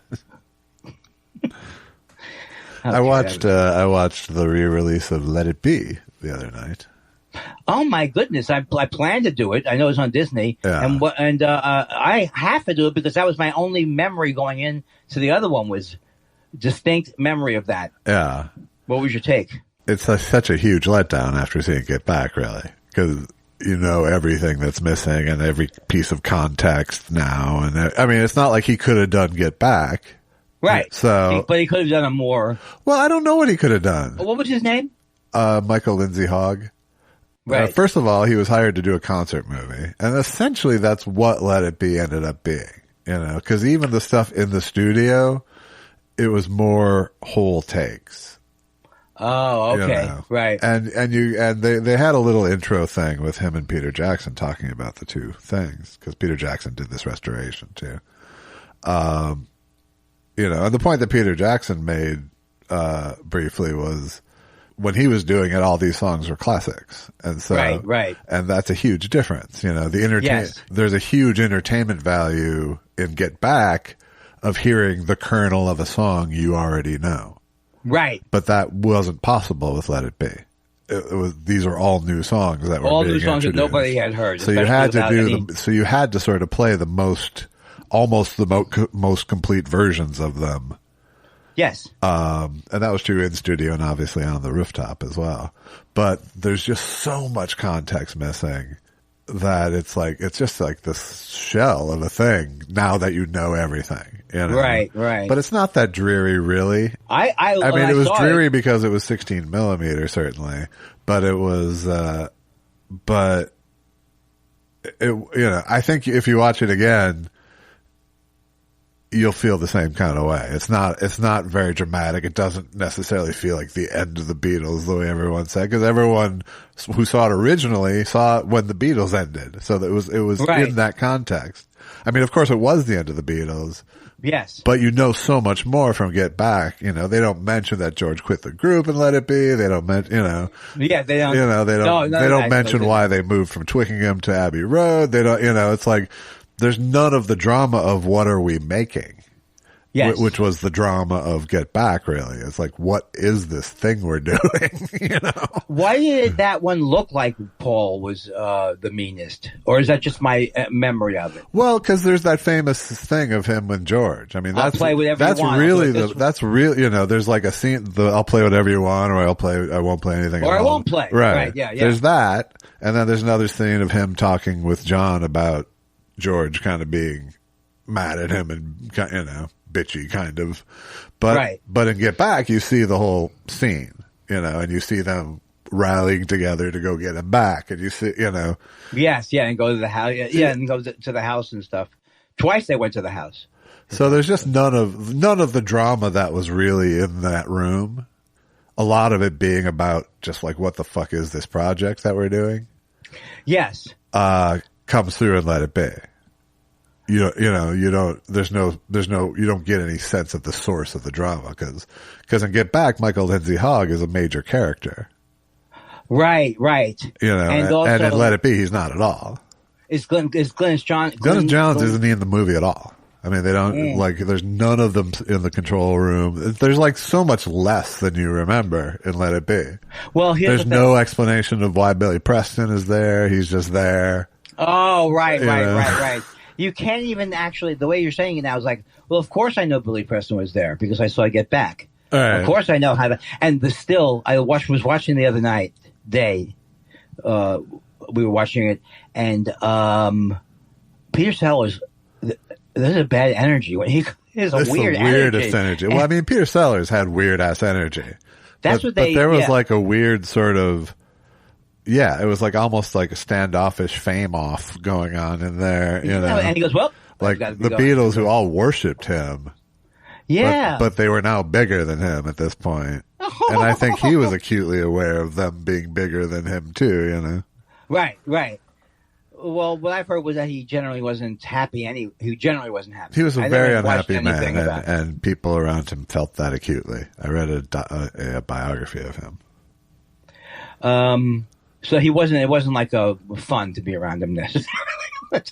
I watched the re-release of Let It Be the other night. Oh my goodness! I planned to do it. I know it's on Disney, and I have to do it because that was my only memory going in. So the other one was distinct memory of that. Yeah. What was your take? It's such a huge letdown after seeing Get Back, really, because you know everything that's missing and every piece of context now. And I mean, it's not like he could have done Get Back, right? So, but he could have done a more. Well, I don't know what he could have done. What was his name? Michael Lindsay Hogg. Right. First of all, he was hired to do a concert movie, and essentially that's what Let It Be ended up being. You know, because even the stuff in the studio, it was more whole takes. Oh, okay, you know? Right. And they had a little intro thing with him and Peter Jackson talking about the two things because Peter Jackson did this restoration too. You know, and the point that Peter Jackson made briefly was, when he was doing it, all these songs were classics. And so, right. And that's a huge difference. You know, there's a huge entertainment value in Get Back of hearing the kernel of a song you already know. Right. But that wasn't possible with Let It Be. These are all new songs that were all being new songs introduced. that nobody had heard. So you had to so you had to sort of play almost the most complete versions of them. Yes. And that was true in studio and obviously on the rooftop as well. But there's just so much context missing that it's just like this shell of a thing now that you know everything. You know? Right. But it's not that dreary, really. I mean, it was dreary because it was 16 millimeter, certainly. But it was, I think if you watch it again, you'll feel the same kind of way. It's not very dramatic. It doesn't necessarily feel like the end of the Beatles the way everyone said, because everyone who saw it originally saw it when the Beatles ended. So it was right. In that context. I mean, of course it was the end of the Beatles. Yes. But you know so much more from Get Back. You know, they don't mention that George quit the group and Let It Be. They don't mention, you know. Yeah, they don't. You know, they don't mention why they moved from Twickenham to Abbey Road. They don't, you know, it's like, there's none of the drama of what are we making, which was the drama of Get Back, really. It's like, what is this thing we're doing? You know? Why did that one look like Paul was the meanest? Or is that just my memory of it? Well, because there's that famous thing of him and George. I mean, I'll play whatever you want. That's real, you know, there's like a scene, I'll play whatever you want, or I won't play anything or at I all. won't play. Right. Yeah. There's that. And then there's another scene of him talking with John about George kind of being mad at him and, you know, bitchy kind of. But in Get Back, you see the whole scene, you know, and you see them rallying together to go get him back. And you see, you know. Yes, yeah, and go to the house. Yeah, and go to the house and stuff. Twice they went to the house. So there's just none of the drama that was really in that room. A lot of it being about just like, what the fuck is this project that we're doing? Yes. Comes through and Let It Be. You don't get any sense of the source of the drama because in Get Back, Michael Lindsay Hogg is a major character. Right. You know, and in Let It Be, he's not at all. Glennis Johns isn't in the movie at all. I mean, they don't there's none of them in the control room. There's like so much less than you remember in Let It Be. Well, there's no explanation of why Billy Preston is there. He's just there. Oh, right. You can't even actually, the way you're saying it now is like, well, of course I know Billy Preston was there because I saw Get Back. Right. Of course I know how to, and I was watching the other day, we were watching it, and Peter Sellers, there's a bad energy when he is a weird the weirdest energy. Well, I mean, Peter Sellers had weird ass energy. But there was like a weird sort of, it was like almost like a standoffish fame off going on in there, you know. And he goes, well, like the Beatles who all worshipped him. Yeah. But they were now bigger than him at this point. And I think he was acutely aware of them being bigger than him too, you know. Right. Well, what I've heard was that he generally wasn't happy. He generally wasn't happy. He was a very unhappy man, and people around him felt that acutely. I read a biography of him. So he wasn't. It wasn't like a fun to be around him necessarily.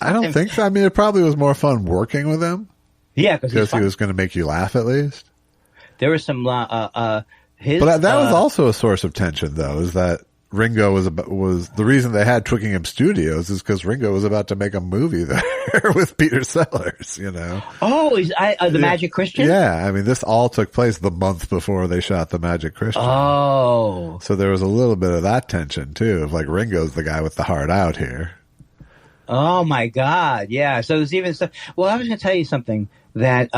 I don't think so. I mean, it probably was more fun working with him. Yeah, because he was going to make you laugh at least. There was some his, but that was also a source of tension, though. Is that Ringo was the reason they had Twickenham Studios is because Ringo was about to make a movie there with Peter Sellers. You know. Oh, the Magic Christian. Yeah, I mean, this all took place the month before they shot the Magic Christian. Oh, so there was a little bit of that tension too, of like Ringo's the guy with the heart out here. Oh my God, yeah. So there's even stuff. Well, I was going to tell you something that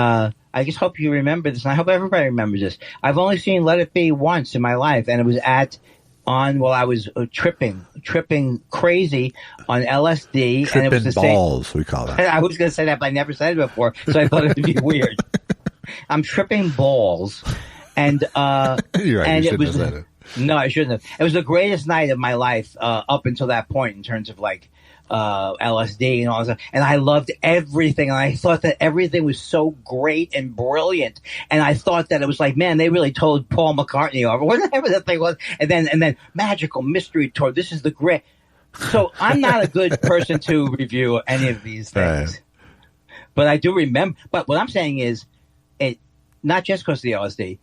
I just hope you remember this, and I hope everybody remembers this. I've only seen Let It Be once in my life, and it was while I was tripping crazy on LSD. Tripping and it was the balls, same, we call that. I was going to say that, but I never said it before, so I thought it would be weird. I'm tripping balls, and you're right. And you shouldn't have said it. No, I shouldn't have. It was the greatest night of my life up until that point in terms of like LSD and all that stuff. And I loved everything. And I thought that everything was so great and brilliant. And I thought that it was like, man, they really told Paul McCartney over whatever that thing was. And then Magical Mystery Tour. This is the great. So I'm not a good person to review any of these things. Right. But I do remember. But what I'm saying is, it not just because of the LSD.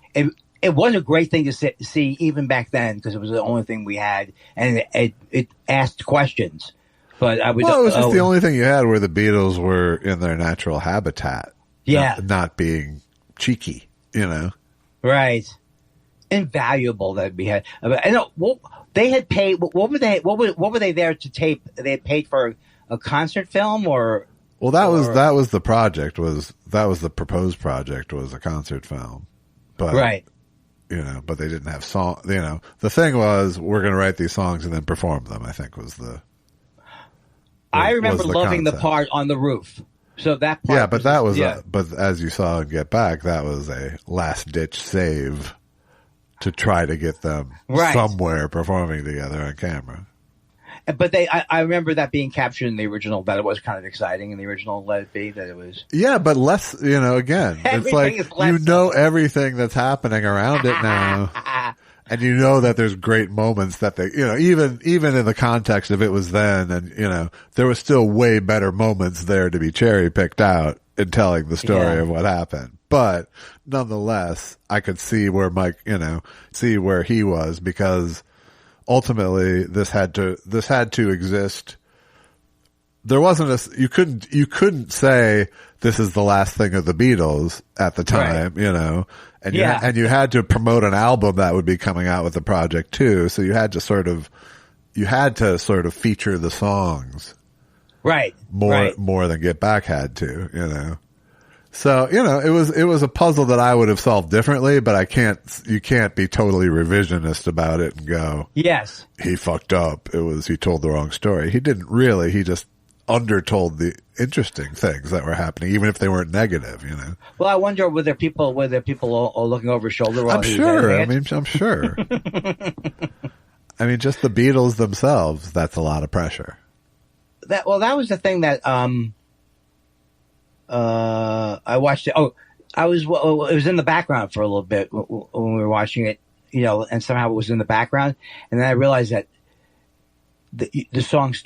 It was a great thing to see even back then because it was the only thing we had, and it asked questions. But it was just the only thing you had where the Beatles were in their natural habitat. Yeah. Not being cheeky, you know? Right. Invaluable that we had. I know. Well, they had paid. What were they there to tape? They had paid for a concert film or? Well, that was the project. That was the proposed project was a concert film. But, right. You know, but they didn't have song. You know, the thing was we're going to write these songs and then perform them. I think was the. I remember loving the part on the roof. So that part. Yeah, but that was. Yeah. But as you saw in Get Back, that was a last ditch save to try to get them somewhere performing together on camera. But I remember that being captured in the original. That it was kind of exciting in the original Let It Be. That it was. Yeah, but less. You know, again, it's like you know everything that's happening around it now. And you know that there's great moments that they, you know, even in the context of it was then, and you know, there was still way better moments there to be cherry picked out in telling the story of what happened. But nonetheless, I could see where Mike, you know, see where he was because ultimately this had to exist. There wasn't you couldn't say this is the last thing of the Beatles at the time, you know. And you had to promote an album that would be coming out with the project too. So you had to sort of feature the songs. Right. More than Get Back had to, you know. So, you know, it was a puzzle that I would have solved differently, but you can't be totally revisionist about it and go, yes, he fucked up. He told the wrong story. He didn't really, he just undertold the interesting things that were happening, even if they weren't negative, you know. Well, I wonder were there people all looking over his shoulder while I'm sure. I'm sure. I mean, just the Beatles themselves, that's a lot of pressure. That was the thing that I watched it. Oh, it was in the background for a little bit when we were watching it, you know, and somehow it was in the background, and then I realized that the songs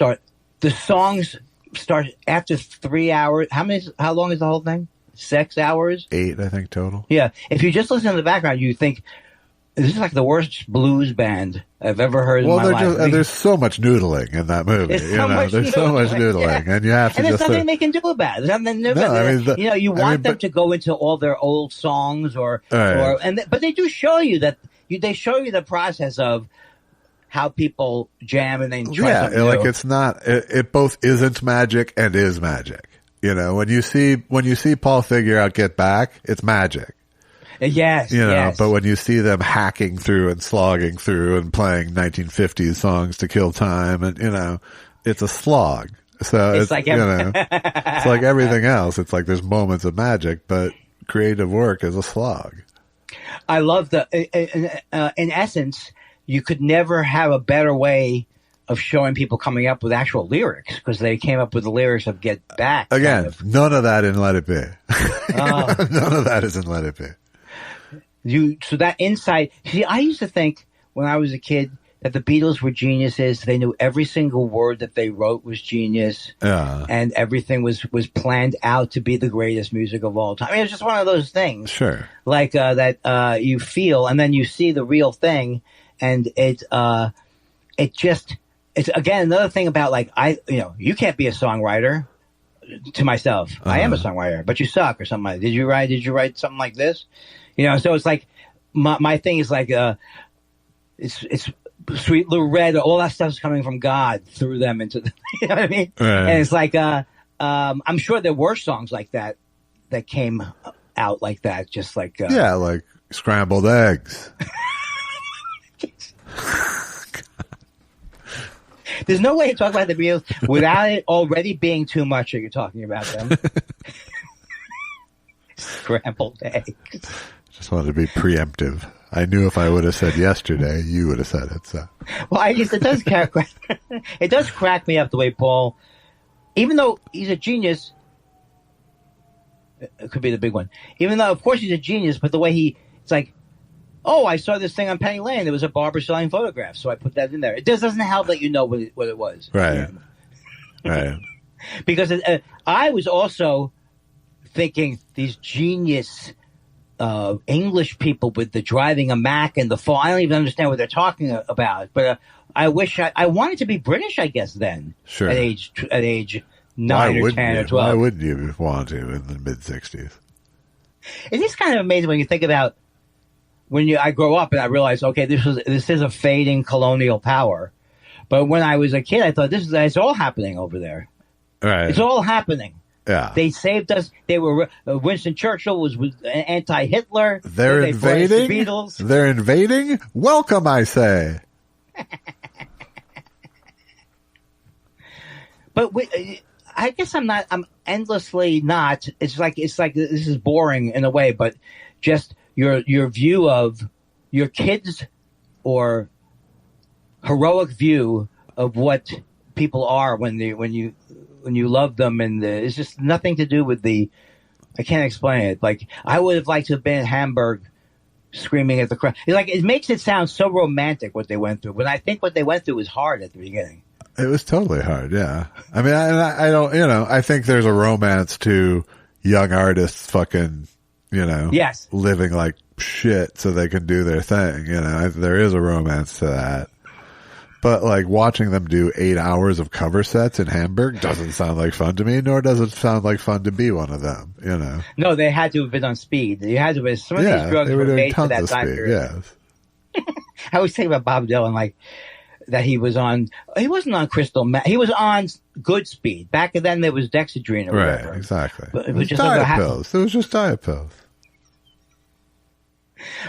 start after 3 hours. How long is the whole thing? 6 hours? 8, I think, total. Yeah. If you just listen to the background, you think this is like the worst blues band I've ever heard in my life. There's so much noodling in that movie. There's so much noodling, and you have to. And there's nothing they can do about it. There's nothing. You know, you want them to go into all their old songs, but they do show you that they show you the process of how people jam and then try something new. Like it's not. It both isn't magic and is magic. You know, when you see Paul figure out Get Back, it's magic. Yes, you know, but when you see them hacking through and slogging through and playing 1950s songs to kill time, and you know, it's a slog. So it's like it's like everything else. It's like there's moments of magic, but creative work is a slog. I love in essence, you could never have a better way of showing people coming up with actual lyrics because they came up with the lyrics of Get Back. Again, none of that in Let It Be. None of that is in Let It Be. So that insight. See, I used to think when I was a kid that the Beatles were geniuses. They knew every single word that they wrote was genius. Yeah. And everything was planned out to be the greatest music of all time. I mean, it's just one of those things. Sure. Like, that, you feel, and then you see the real thing, and it's again, another thing about, like, you can't be a songwriter. To myself, I am a songwriter, but you suck or something like that. Did you write something like this? So it's like, my thing is like, it's Sweet Loretta, all that stuff's coming from God through them into the, you know what I mean? Right. And it's like, I'm sure there were songs like that came out like that, just like, like scrambled eggs. There's no way to talk about the Beatles without it already being too much that you're talking about them. Scrambled eggs. Just wanted to be preemptive. I knew if I would have said yesterday, you would have said it. So, well, it does crack me up the way Paul, even though he's a genius, it could be the big one. Even though, of course, he's a genius, but the way it's like, oh, I saw this thing on Penny Lane. There was a barber selling photographs, so I put that in there. It doesn't help that you know what it was. Right. Right. Because I was also thinking these genius English people with the driving a Mac and the phone. I don't even understand what they're talking about. But I wish I wanted to be British, I guess, then. Sure. At age 9 or 10 or 12. Why wouldn't you want to in the mid-60s? It is kind of amazing when you think about I grow up and I realize, okay, this is a fading colonial power. But when I was a kid, I thought it's all happening over there. Right. It's all happening. Yeah. They saved us. They were, Winston Churchill was anti-Hitler. They're invading. The Beatles. They're invading. Welcome, I say. But I guess I'm endlessly not. It's like this is boring in a way, but just your view of your kids or heroic view of what people are when you love them, and it's just nothing to do with I can't explain it. Like, I would have liked to have been in Hamburg screaming at the crowd. Like, it makes it sound so romantic what they went through, when I think what they went through was hard at the beginning. It was totally hard, yeah. I mean, I don't, I think there's a romance to young artists fucking, yes, living like shit so they can do their thing. There is a romance to that. But like watching them do 8 hours of cover sets in Hamburg doesn't sound like fun to me, nor does it sound like fun to be one of them, No, they had to have been on speed. You had to have, some of these drugs they were doing made for tons that of time speed, period. yes. I always think about Bob Dylan, like, that he wasn't on crystal meth. He was on good speed. Back then there was Dexedrine or whatever. Right, exactly. But it was just diet pills. It was just diet pills.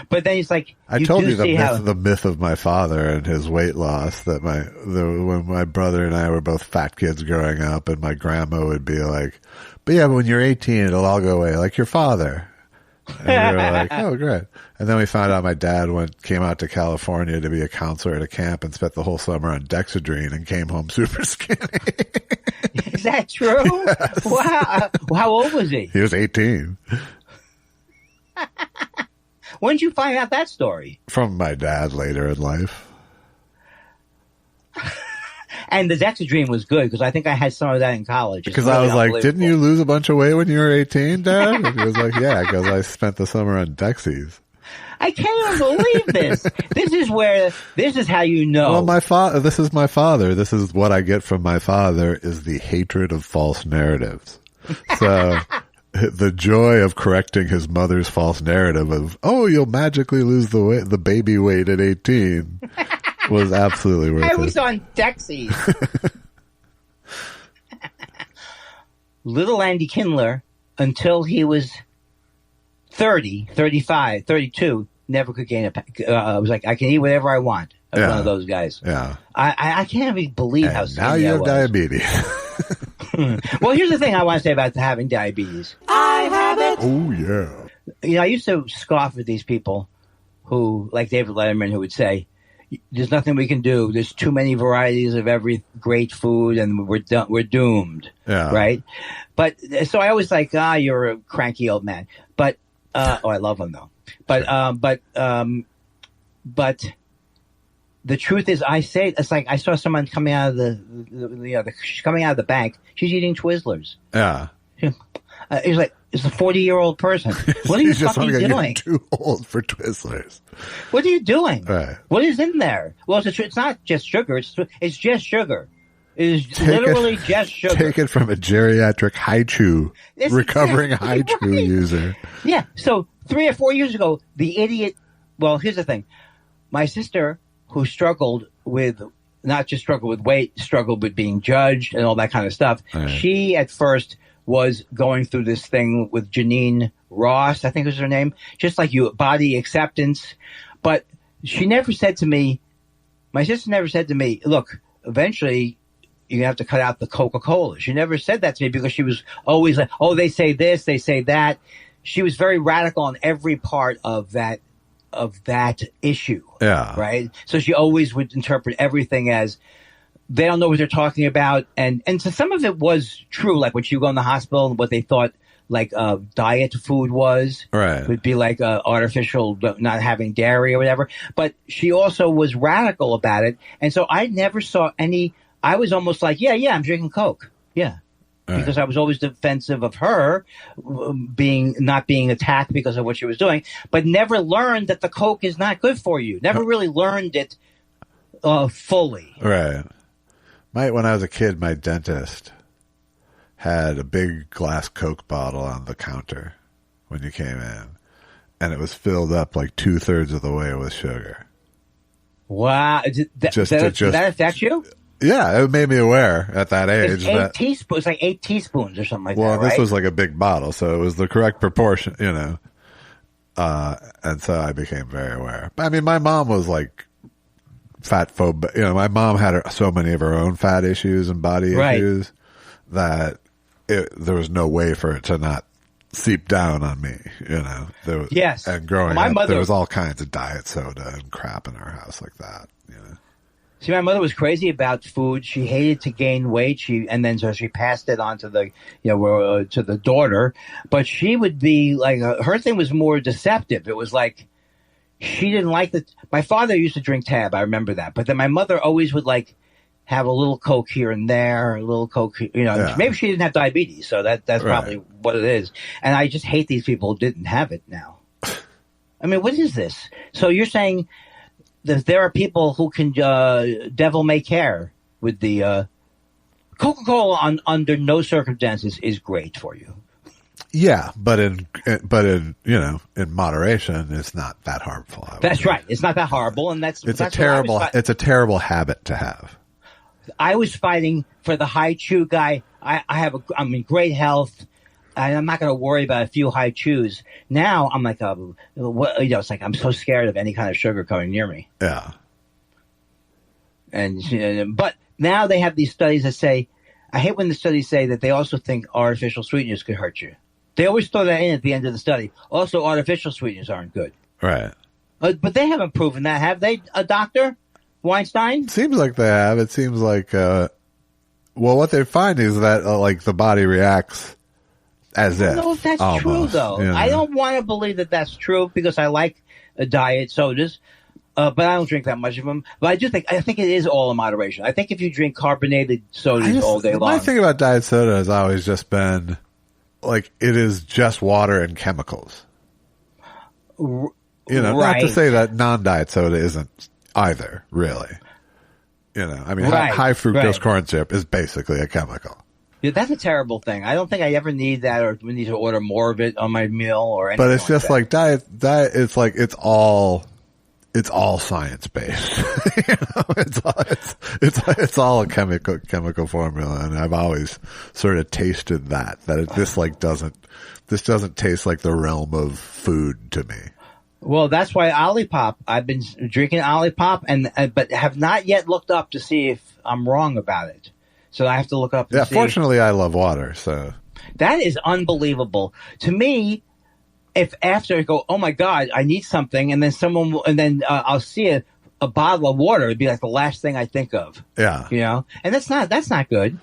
But then it's like, I told you the myth of my father and his weight loss, that when my brother and I were both fat kids growing up, and my grandma would be like, but when you're 18 it'll all go away like your father. And we were like, oh, great. And then we found out my dad came out to California to be a counselor at a camp and spent the whole summer on Dexedrine and came home super skinny. Is that true? Yes. Wow. How old was he? He was 18. When did you find out that story? From my dad later in life. And the Dexedrine was good, because I think I had some of that in college. Because I was like, didn't you lose a bunch of weight when you were 18, Dad? And he was like, yeah, because I spent the summer on Dexies. I can't even believe this. This is how you know. Well, this is my father. This is what I get from my father, is the hatred of false narratives. So the joy of correcting his mother's false narrative of, oh, you'll magically lose the baby weight at 18 was absolutely worth it. I was on Dexies. Little Andy Kindler, until he was 30, 35, 32, never could gain I was like, I can eat whatever I want. I was one of those guys. Yeah. I can't even believe how skinny now you have diabetes. Well, here's the thing I want to say about having diabetes. I have it. Oh, yeah. I used to scoff at these people who, like David Letterman, who would say, there's nothing we can do. There's too many varieties of every great food, and we're doomed. Yeah. Right? But, so I always like, you're a cranky old man. But, I love him though. But the truth is, I say it's like I saw someone coming out of she's coming out of the bank. She's eating Twizzlers. Yeah. It's like it's a 40-year-old person. What are you fucking doing? You're too old for Twizzlers. What are you doing? Right. What is in there? Well, it's not just sugar. It's just sugar. It is literally just sugar. Take it from a geriatric haichu, recovering haichu user. Yeah. So 3 or 4 years ago, the idiot. Well, here's the thing. My sister, who struggled with not just struggled with weight, struggled with being judged and all that kind of stuff. Right. She at first was going through this thing with Janine Ross, I think was her name, just like you, body acceptance. But she never said to me, my sister never said to me, look, eventually you have to cut out the Coca-Cola. She never said that to me because she was always like, oh, they say this, they say that. She was very radical on every part of that issue. Yeah. Right. So she always would interpret everything as they don't know what they're talking about. And so some of it was true. Like when she would go in the hospital and what they thought like diet food was, right, would be like artificial, not having dairy or whatever. But she also was radical about it. And so I never saw I was almost like, yeah, I'm drinking Coke. Yeah. Right. Because I was always defensive of her not being attacked because of what she was doing, but never learned that the Coke is not good for you. Never really learned it fully. Right. When I was a kid, my dentist had a big glass Coke bottle on the counter when you came in, and it was filled up like 2/3 of the way with sugar. Wow. Did that affect you? Yeah, it made me aware at that age. It's 8 teaspoons, it's like 8 teaspoons or something like that. Well, this was like a big bottle, so it was the correct proportion, and so I became very aware. I mean, my mom was like fat phobic. My mom had so many of her own fat issues and body issues that there was no way for it to not seep down on me. Yes. And growing up, there was all kinds of diet soda and crap in our house like that. See, my mother was crazy about food. She hated to gain weight. So she passed it on to the daughter. But she would be like, her thing was more deceptive. It was like, she didn't like my father used to drink Tab. I remember that. But then my mother always would like have a little Coke here and there, a little Coke, maybe she didn't have diabetes. So that's probably what it is. And I just hate these people who didn't have it now. I mean, what is this? So you're saying there are people who can devil may care with the Coca-Cola under no circumstances is great for you. Yeah, but in moderation, it's not that harmful. That's right. It's not that horrible, and that's a terrible habit to have. I was fighting for the high chew guy. I'm in great health. I'm not going to worry about a few high chews. Now I'm like, it's like I'm so scared of any kind of sugar coming near me. Yeah. But now they have these studies that say, I hate when the studies say that they also think artificial sweeteners could hurt you. They always throw that in at the end of the study. Also, artificial sweeteners aren't good. Right. But they haven't proven that, have they, Dr. Weinstein? Seems like they have. It seems like, what they find is that, the body reacts as if. I don't know if that's true, though. I don't want to believe that that's true because I like diet sodas, but I don't drink that much of them. But I think it is all in moderation. I think if you drink carbonated sodas all day long. My thing about diet soda has always just been, it is just water and chemicals. Not to say that non-diet soda isn't either, really. High fructose corn syrup is basically a chemical. Yeah, that's a terrible thing. I don't think I ever need that or need to order more of it on my meal or anything. But it's just like diet. It's like it's all science based. It's all a chemical formula, and I've always sort of tasted that this doesn't taste like the realm of food to me. Well, that's why Olipop. I've been drinking Olipop, but have not yet looked up to see if I'm wrong about it. So I have to look up and see. Fortunately, I love water, so. That is unbelievable. To me, if after I go, oh my God, I need something, and then I'll see a bottle of water, it'd be like the last thing I think of. Yeah. And that's not good.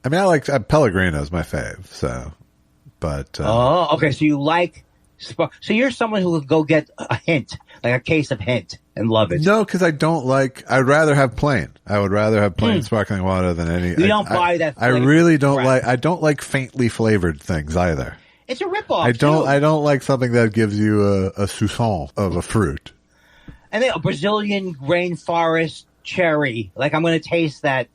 I mean, I like Pellegrino's my fave, so, but. Okay, so you like, so you're someone who would go get a hint, like a case of hint. and love it. No, because I'd rather have plain. I would rather have plain sparkling water than any. You don't buy that I really don't I don't like faintly flavored things either. It's a ripoff. I don't like something that gives you a soupçon of a fruit. And then a Brazilian rainforest cherry. Like, I'm going to taste that.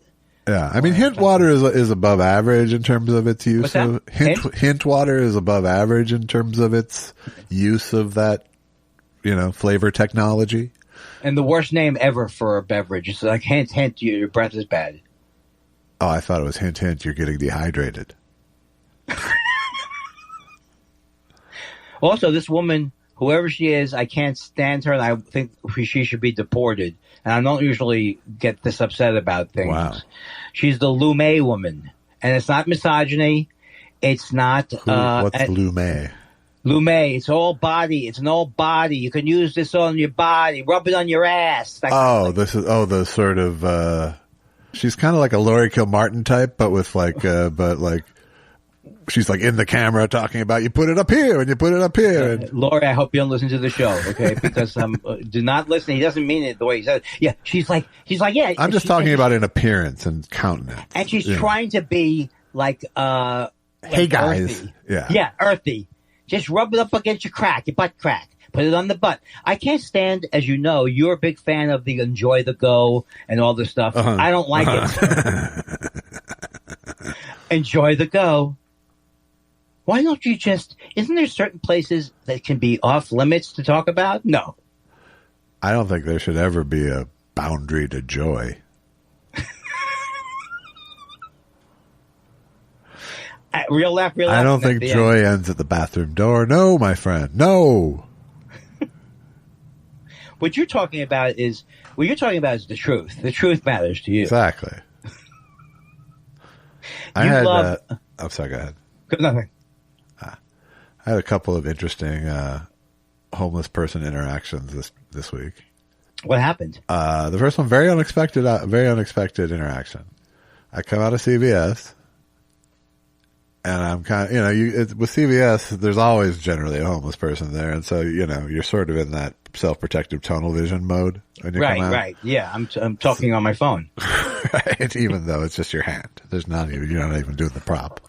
Yeah, I mean, hint water is above average in terms of its use. What's that? Hint water is above average in terms of its use of that, flavor technology. And the worst name ever for a beverage. It's like, hint, hint, your breath is bad. Oh, I thought it was hint, hint, you're getting dehydrated. Also, this woman, whoever she is, I can't stand her, and I think she should be deported. And I don't usually get this upset about things. Wow. She's the Lumet woman. And it's not misogyny. It's not... what's Lumet? Lumet, it's all body. It's an all body. You can use this on your body. Rub it on your ass. The sort of... she's kind of like a Laurie Kilmartin type, but with she's like in the camera talking about you put it up here and you put it up here. Laurie, I hope you don't listen to the show, okay? Because do not listen. He doesn't mean it the way he said it. Yeah, she's like, yeah. I'm just talking about in appearance and countenance. And she's trying to be like, hey guys, earthy. Yeah, earthy. Just rub it up against your butt crack. Put it on the butt. I can't stand, as you know, you're a big fan of the enjoy the go and all this stuff. Uh-huh. I don't like it. Enjoy the go. Why don't you isn't there certain places that can be off limits to talk about? No. I don't think there should ever be a boundary to joy. Real laugh. I don't think joy ends at the bathroom door. No, my friend. No. What you're talking about is the truth. The truth matters to you. Exactly. I'm sorry, go ahead. Nothing. I had a couple of interesting homeless person interactions this week. What happened? The first one, very unexpected interaction. I come out of CVS, and I'm kind of, with CVS, there's always generally a homeless person there, and so you're sort of in that self-protective tunnel vision mode when you come out. Right. Yeah, I'm talking on my phone. Right, even though it's just your hand. You're not even doing the prop.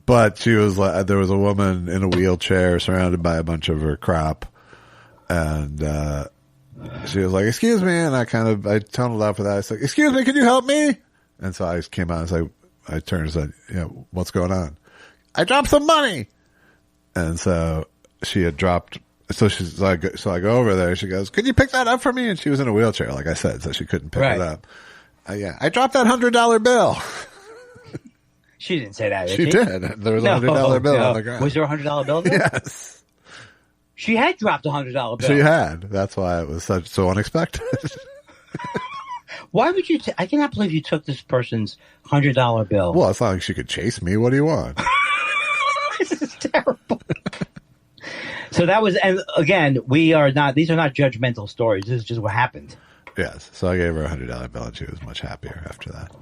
But she was like, there was a woman in a wheelchair surrounded by a bunch of her crop, and she was like, "Excuse me," and I tunneled out for that. I said, "Excuse me, can you help me?" And so I came out and said, I turned and said, "What's going on?" "I dropped some money," and so she had dropped. So I go over there. She goes, "Could you pick that up for me?" And she was in a wheelchair, like I said, so she couldn't pick it up. I dropped that $100 bill. She didn't say that. She did. There was a $100 bill on the ground. Was there a $100 bill there? Yes. She had dropped a $100 bill. She had. That's why it was so unexpected. Why would you? I cannot believe you took this person's $100 bill. Well, it's not like she could chase me. What do you want? This is terrible. So that was, and again, these are not judgmental stories. This is just what happened. Yes. So I gave her a $100 bill, and she was much happier after that.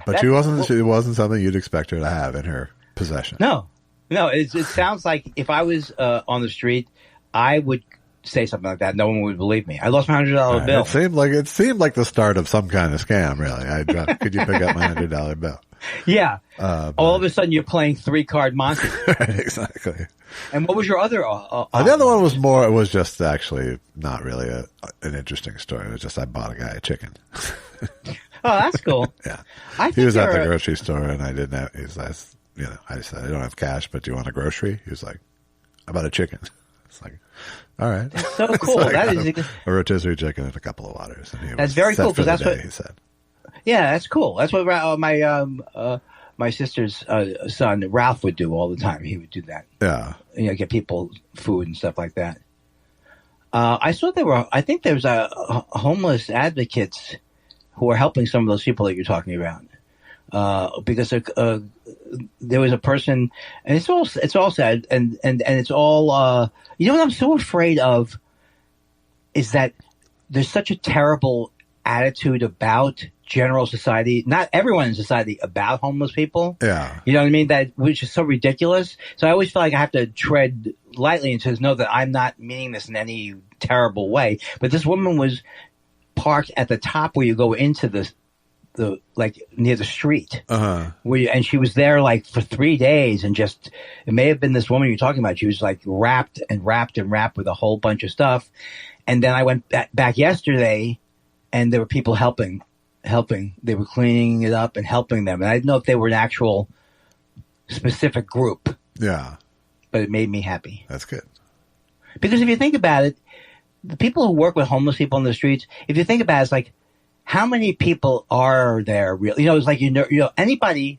But she wasn't something you'd expect her to have in her possession. No. It sounds like if I was on the street, I would say something like that. No one would believe me. I lost my $100 bill. It seemed like the start of some kind of scam. Really, could you pick up my $100 bill? Yeah. All of a sudden, you're playing 3-card Monty. Right, exactly. And what was your other? The other one was more. It was just actually not really an interesting story. It was just I bought a guy a chicken. Oh, that's cool. Yeah. He was at the grocery store, and I didn't have, I said, "I don't have cash, but do you want a grocery?" He was like, "I bought a chicken." It's like, all right. That's so cool. So that is a rotisserie chicken and a couple of waters. And that's very cool, because that's what he said. Yeah, that's cool. That's what my sister's son, Ralph, would do all the time. He would do that. Yeah. Get people food and stuff like that. I saw I think there was a homeless advocates who are helping some of those people that you're talking about. Because there was a person, and it's all sad, and it's all, what I'm so afraid of is that there's such a terrible attitude about general society, not everyone in society, about homeless people. Yeah. You know what I mean? Which is so ridiculous. So I always feel like I have to tread lightly and to know that I'm not meaning this in any terrible way. But this woman was parked at the top where you go into the like near the street. And she was there like for 3 days, and just, it may have been this woman you're talking about. She was like wrapped with a whole bunch of stuff. And then I went back yesterday, and there were people helping. They were cleaning it up and helping them. And I didn't know if they were an actual specific group. Yeah. But it made me happy. That's good. Because if you think about it, the people who work with homeless people on the streets, if you think about it, it's like, how many people are there really? You know, it's like, anybody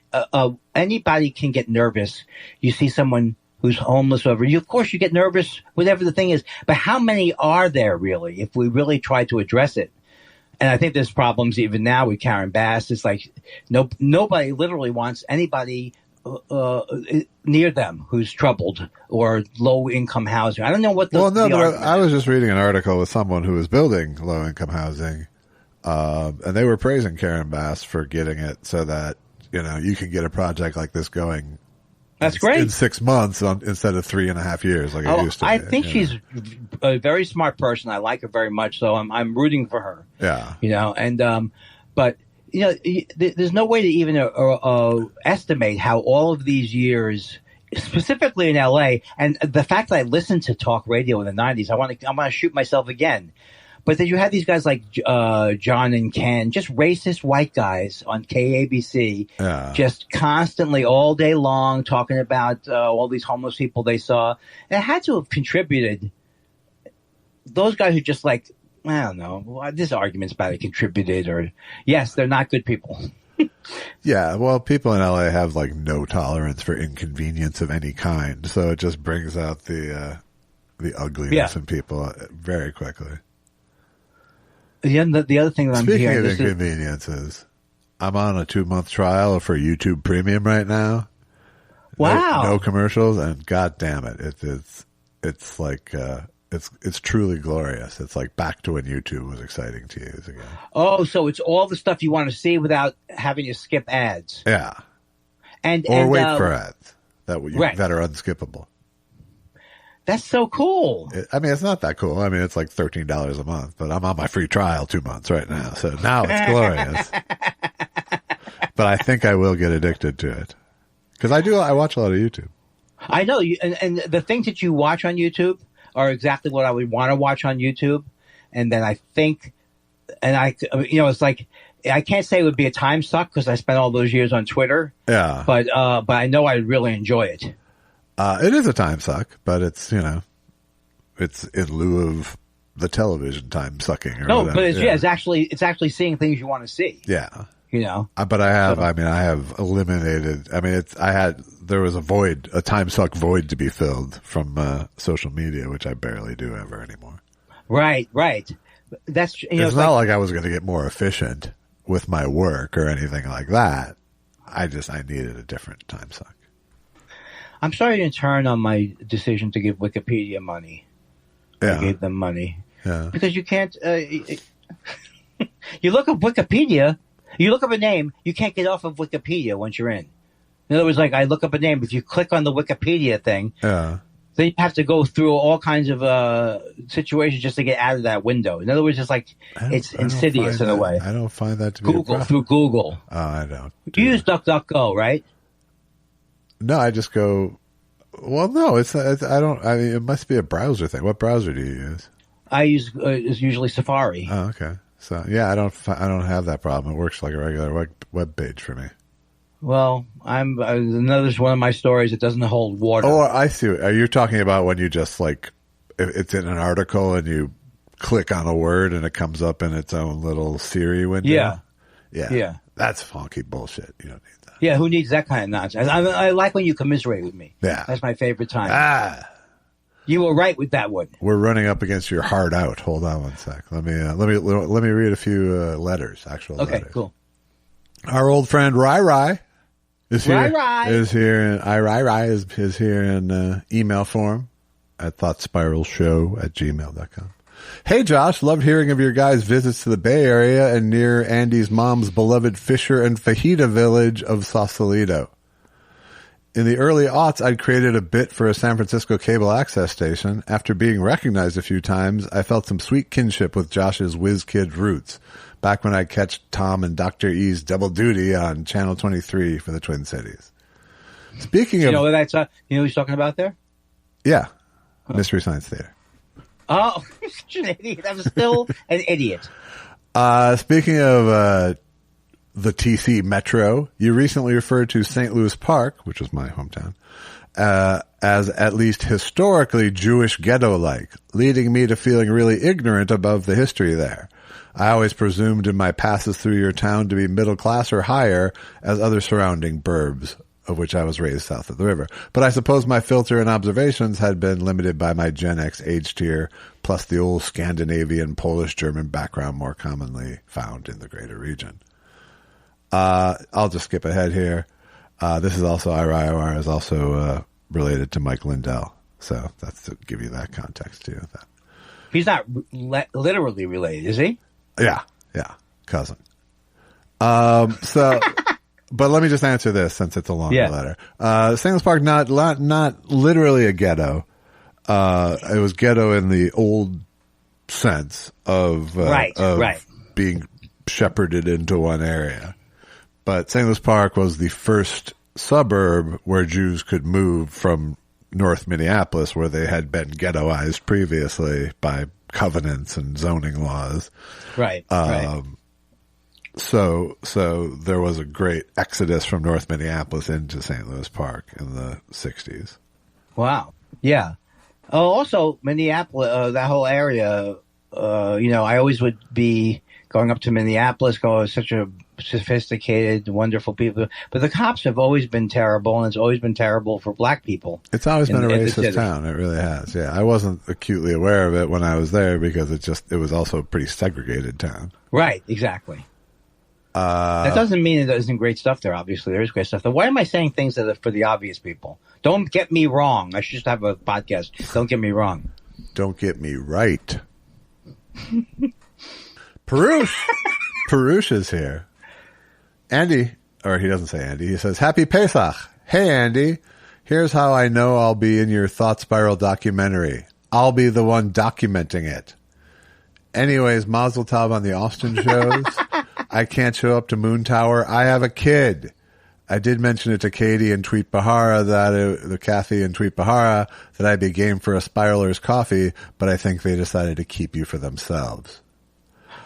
can get nervous. You see someone who's homeless over you. Of course, you get nervous, whatever the thing is. But how many are there really, if we really try to address it? And I think there's problems even now with Karen Bass. It's like nobody literally wants anybody near them who's troubled or low income housing. I don't know what I was just reading an article with someone who was building low income housing, and they were praising Karen Bass for getting it so that, you can get a project like this going. That's great. In 6 months instead of 3.5 years like it used to be. I think she's a very smart person. I like her very much, so I'm rooting for her. Yeah. But there's no way to even estimate how all of these years, specifically in LA, and the fact that I listened to talk radio in the 90s, I want to shoot myself again. But then you had these guys like John and Ken, just racist white guys on KABC, just constantly all day long talking about all these homeless people they saw. And it had to have contributed. Those guys who just like, I don't know, this argument's about it contributed, or yes, they're not good people. Yeah, well, people in LA have like no tolerance for inconvenience of any kind, so it just brings out the ugliness in people very quickly. The other thing that Speaking of inconveniences, I'm on a 2-month trial for YouTube Premium right now. Wow! No commercials, and god damn it, it's like it's truly glorious. It's like back to when YouTube was exciting to use again. Oh, so it's all the stuff you want to see without having to skip ads. Yeah, and wait for ads that are unskippable. That's so cool. It's not that cool. It's like $13 a month, but I'm on my free trial 2 months right now. So now it's glorious. But I think I will get addicted to it. Because I watch a lot of YouTube. I know. And the things that you watch on YouTube are exactly what I would want to watch on YouTube. And then I think, it's like, I can't say it would be a time suck because I spent all those years on Twitter. Yeah. But I know I'd really enjoy it. It is a time suck, but it's, it's in lieu of the television time sucking. Or whatever. But it's actually seeing things you want to see. Yeah. But I have eliminated, there was a time suck void to be filled from, social media, which I barely do ever anymore. Right. That's, it's not like I was going to get more efficient with my work or anything like that. I needed a different time suck. I'm sorry to turn on my decision to give Wikipedia money. Yeah. I gave them money. Yeah. Because you can't, you look up Wikipedia, you look up a name, you can't get off of Wikipedia once you're in. In other words, like I look up a name, if you click on the Wikipedia thing, then you have to go through all kinds of situations just to get out of that window. In other words, it's like, it's insidious in a way. I don't find that to be through Google. Oh, I don't. You use DuckDuckGo, right? No, I just go. Well, no, it's I don't. It must be a browser thing. What browser do you use? I use is usually Safari. Oh, okay. So yeah, I don't have that problem. It works like a regular web page for me. Well, another one of my stories. It doesn't hold water. Oh, I see. Are you talking about when you just like it's in an article and you click on a word and it comes up in its own little Siri window? Yeah. That's funky bullshit. You don't need that. Yeah, who needs that kind of nonsense? I like when you commiserate with me. Yeah. That's my favorite time. You were right with that one. We're running up against your hard out. Hold on one sec. Let me read a few letters, actual letters. Okay, cool. Our old friend Rai is here. Rai is here. Rai is here in email form at thoughtspiralshow@gmail.com. Hey, Josh, loved hearing of your guys' visits to the Bay Area and near Andy's mom's beloved Fisher and Fajita village of Sausalito. In the early aughts, I'd created a bit for a San Francisco cable access station. After being recognized a few times, I felt some sweet kinship with Josh's whiz kid roots, back when I'd catch Tom and Dr. E's double duty on Channel 23 for the Twin Cities. Speaking of... You know what that's, you know who he's talking about there? Yeah. Mystery Science Theater. Oh, such an idiot. I'm still an idiot. Speaking of the TC Metro, you recently referred to St. Louis Park, which is my hometown, as at least historically Jewish ghetto-like, leading me to feeling really ignorant above the history there. I always presumed in my passes through your town to be middle class or higher as other surrounding burbs, of which I was raised south of the river. But I suppose my filter and observations had been limited by my Gen X age tier, plus the old Scandinavian, Polish, German background more commonly found in the greater region. I'll just skip ahead here. This is also, IRIR is also related to Mike Lindell. So that's to give you that context too. He's not literally related, is he? Yeah. Cousin. So... But let me just answer this since it's a longer letter. St. Louis Park, not literally a ghetto. It was ghetto in the old sense of being shepherded into one area. But St. Louis Park was the first suburb where Jews could move from North Minneapolis, where they had been ghettoized previously by covenants and zoning laws. Right. So there was a great exodus from North Minneapolis into St. Louis Park in the 60s. Wow. Yeah. Also, Minneapolis, that whole area, I always would be going up to Minneapolis, such a sophisticated, wonderful people. But the cops have always been terrible, and it's always been terrible for black people. It's always been a racist town. It really has. Yeah. I wasn't acutely aware of it when I was there because it was also a pretty segregated town. Right. Exactly. That doesn't mean there isn't great stuff there. Obviously, there is great stuff there. Why am I saying things that are for the obvious people? Don't get me wrong. I should just have a podcast. Don't get me wrong. Don't get me right. Perush is here. Andy, or he doesn't say Andy. He says, Happy Pesach. Hey, Andy. Here's how I know I'll be in your Thought Spiral documentary. I'll be the one documenting it. Anyways, Mazel Tov on the Austin shows. I can't show up to Moon Tower. I have a kid. I did mention it to Katie and Tweet Bahara Kathy and Tweet Bahara that I'd be game for a Spiraler's coffee, but I think they decided to keep you for themselves.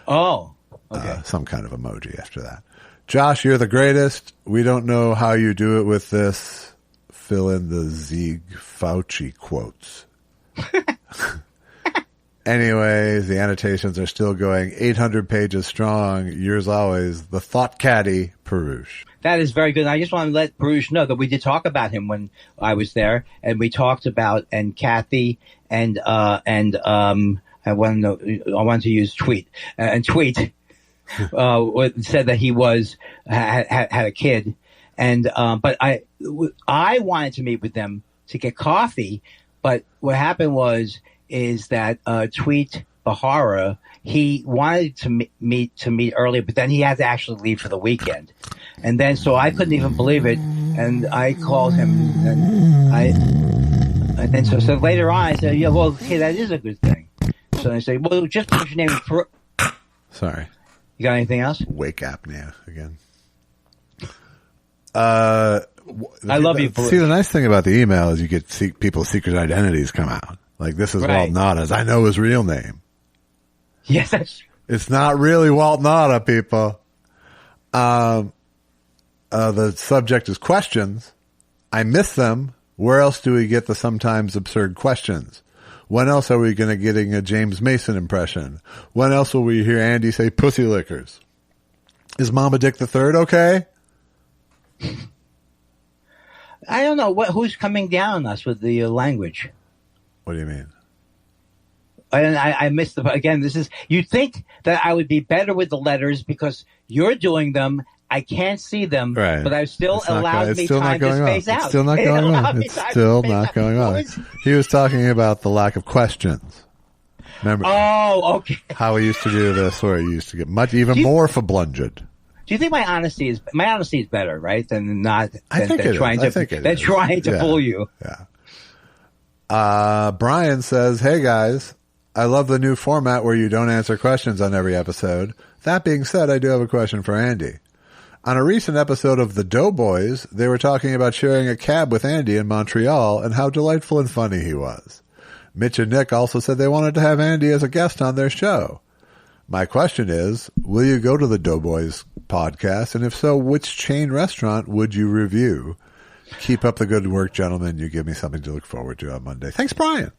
Oh, okay. Some kind of emoji after that. Josh, you're the greatest. We don't know how you do it with this. Fill in the Zieg Fauci quotes. Anyways, the annotations are still going 800 pages strong. Yours always, the Thought Caddy, Perush. That is very good. I just want to let Perush know that we did talk about him when I was there, and we talked about, and Kathy and I wanted to use Tweet, and Tweet said that he had a kid, and but I wanted to meet with them to get coffee, but what happened is that Tweet Bahara, he wanted to meet earlier, but then he had to actually leave for the weekend, and then so I couldn't even believe it, and I called him, and then so later on I said, yeah, well, okay, that is a good thing. So I say, well, just put your name in Sorry. You got anything else? Wake apnea again. I love you. See, the nice thing about the email is you get people's secret identities come out. Like, this is Walt Naughta's. I know his real name. Yes, that's... It's not really Walt Naughta, people. The subject is questions. I miss them. Where else do we get the sometimes absurd questions? When else are we going to getting a James Mason impression? When else will we hear Andy say pussy lickers? Is Mama Dick the Third okay? I don't know. Who's coming down on us with the language? What do you mean? I missed again, you'd think that I would be better with the letters because you're doing them. I can't see them, right. But I've still allowed me time to space out. It's still not going on. It's still not going on. He was talking about the lack of questions. Remember? Oh, okay. How we used to do this, where you used to get even more fablunged. Do you think my honesty is better, right? Than not I think it trying is. to trying to fool you. Yeah. Brian says, "Hey guys, I love the new format where you don't answer questions on every episode. That being said, I do have a question for Andy. On a recent episode of The Doughboys, they were talking about sharing a cab with Andy in Montreal and how delightful and funny he was. Mitch and Nick also said they wanted to have Andy as a guest on their show. My question is, will you go to the Doughboys podcast? And if so, which chain restaurant would you review? Keep up the good work, gentlemen. You give me something to look forward to on Monday." Thanks, Brian.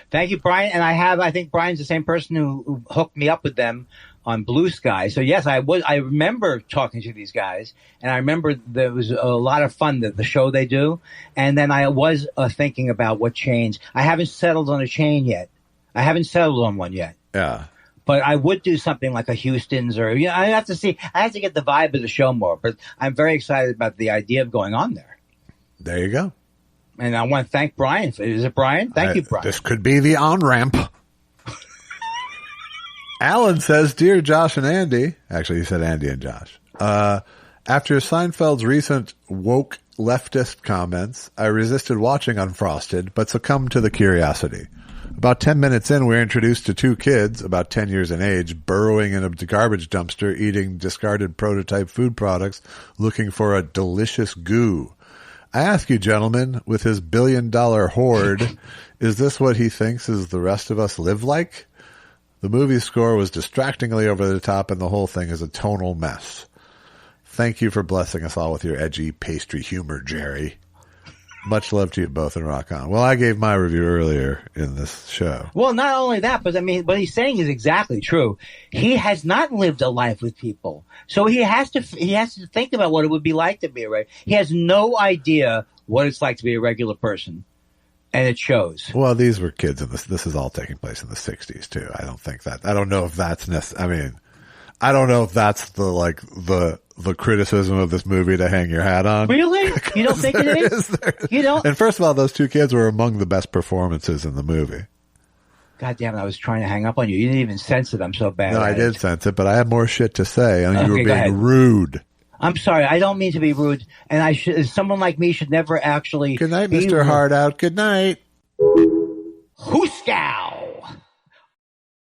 Thank you, Brian. And I think Brian's the same person who hooked me up with them on Blue Sky. So yes, I remember talking to these guys, and I remember there was a lot of fun, the show they do. And then I was thinking about what chains. I haven't settled on a chain yet. I haven't settled on one yet. Yeah. But I would do something like a Houston's or, I have to see. I have to get the vibe of the show more. But I'm very excited about the idea of going on there. There you go. And I want to thank Brian. Is it Brian? Thank you, Brian. This could be the on-ramp. Alan says, "Dear Josh and Andy," actually he said Andy and Josh, "after Seinfeld's recent woke leftist comments, I resisted watching Unfrosted, but succumbed to the curiosity. About 10 minutes in, we're introduced to two kids, about 10 years in age, burrowing in a garbage dumpster, eating discarded prototype food products, looking for a delicious goo. I ask you, gentlemen, with his billion-dollar hoard, is this what he thinks is the rest of us live like? The movie score was distractingly over the top, and the whole thing is a tonal mess. Thank you for blessing us all with your edgy pastry humor, Jerry. Much love to you both, and rock on." Well, I gave my review earlier in this show. Well, not only that, but I mean, what he's saying is exactly true. He has not lived a life with people, so he has to think about what it would be like to be a regular. He has no idea what it's like to be a regular person. And it shows. Well, these were kids, and this is all taking place in the 60s, too. I don't know if that's I don't know if that's the criticism of this movie to hang your hat on. Really? You don't think it is? You don't? And first of all, those two kids were among the best performances in the movie. God damn it, I was trying to hang up on you. You didn't even sense it. I'm so bad. No, I did sense it, but I had more shit to say, and you were being ahead. rude. I'm sorry. I don't mean to be rude, and someone like me should never actually. Good night, Mr. Hardout. Good night. Who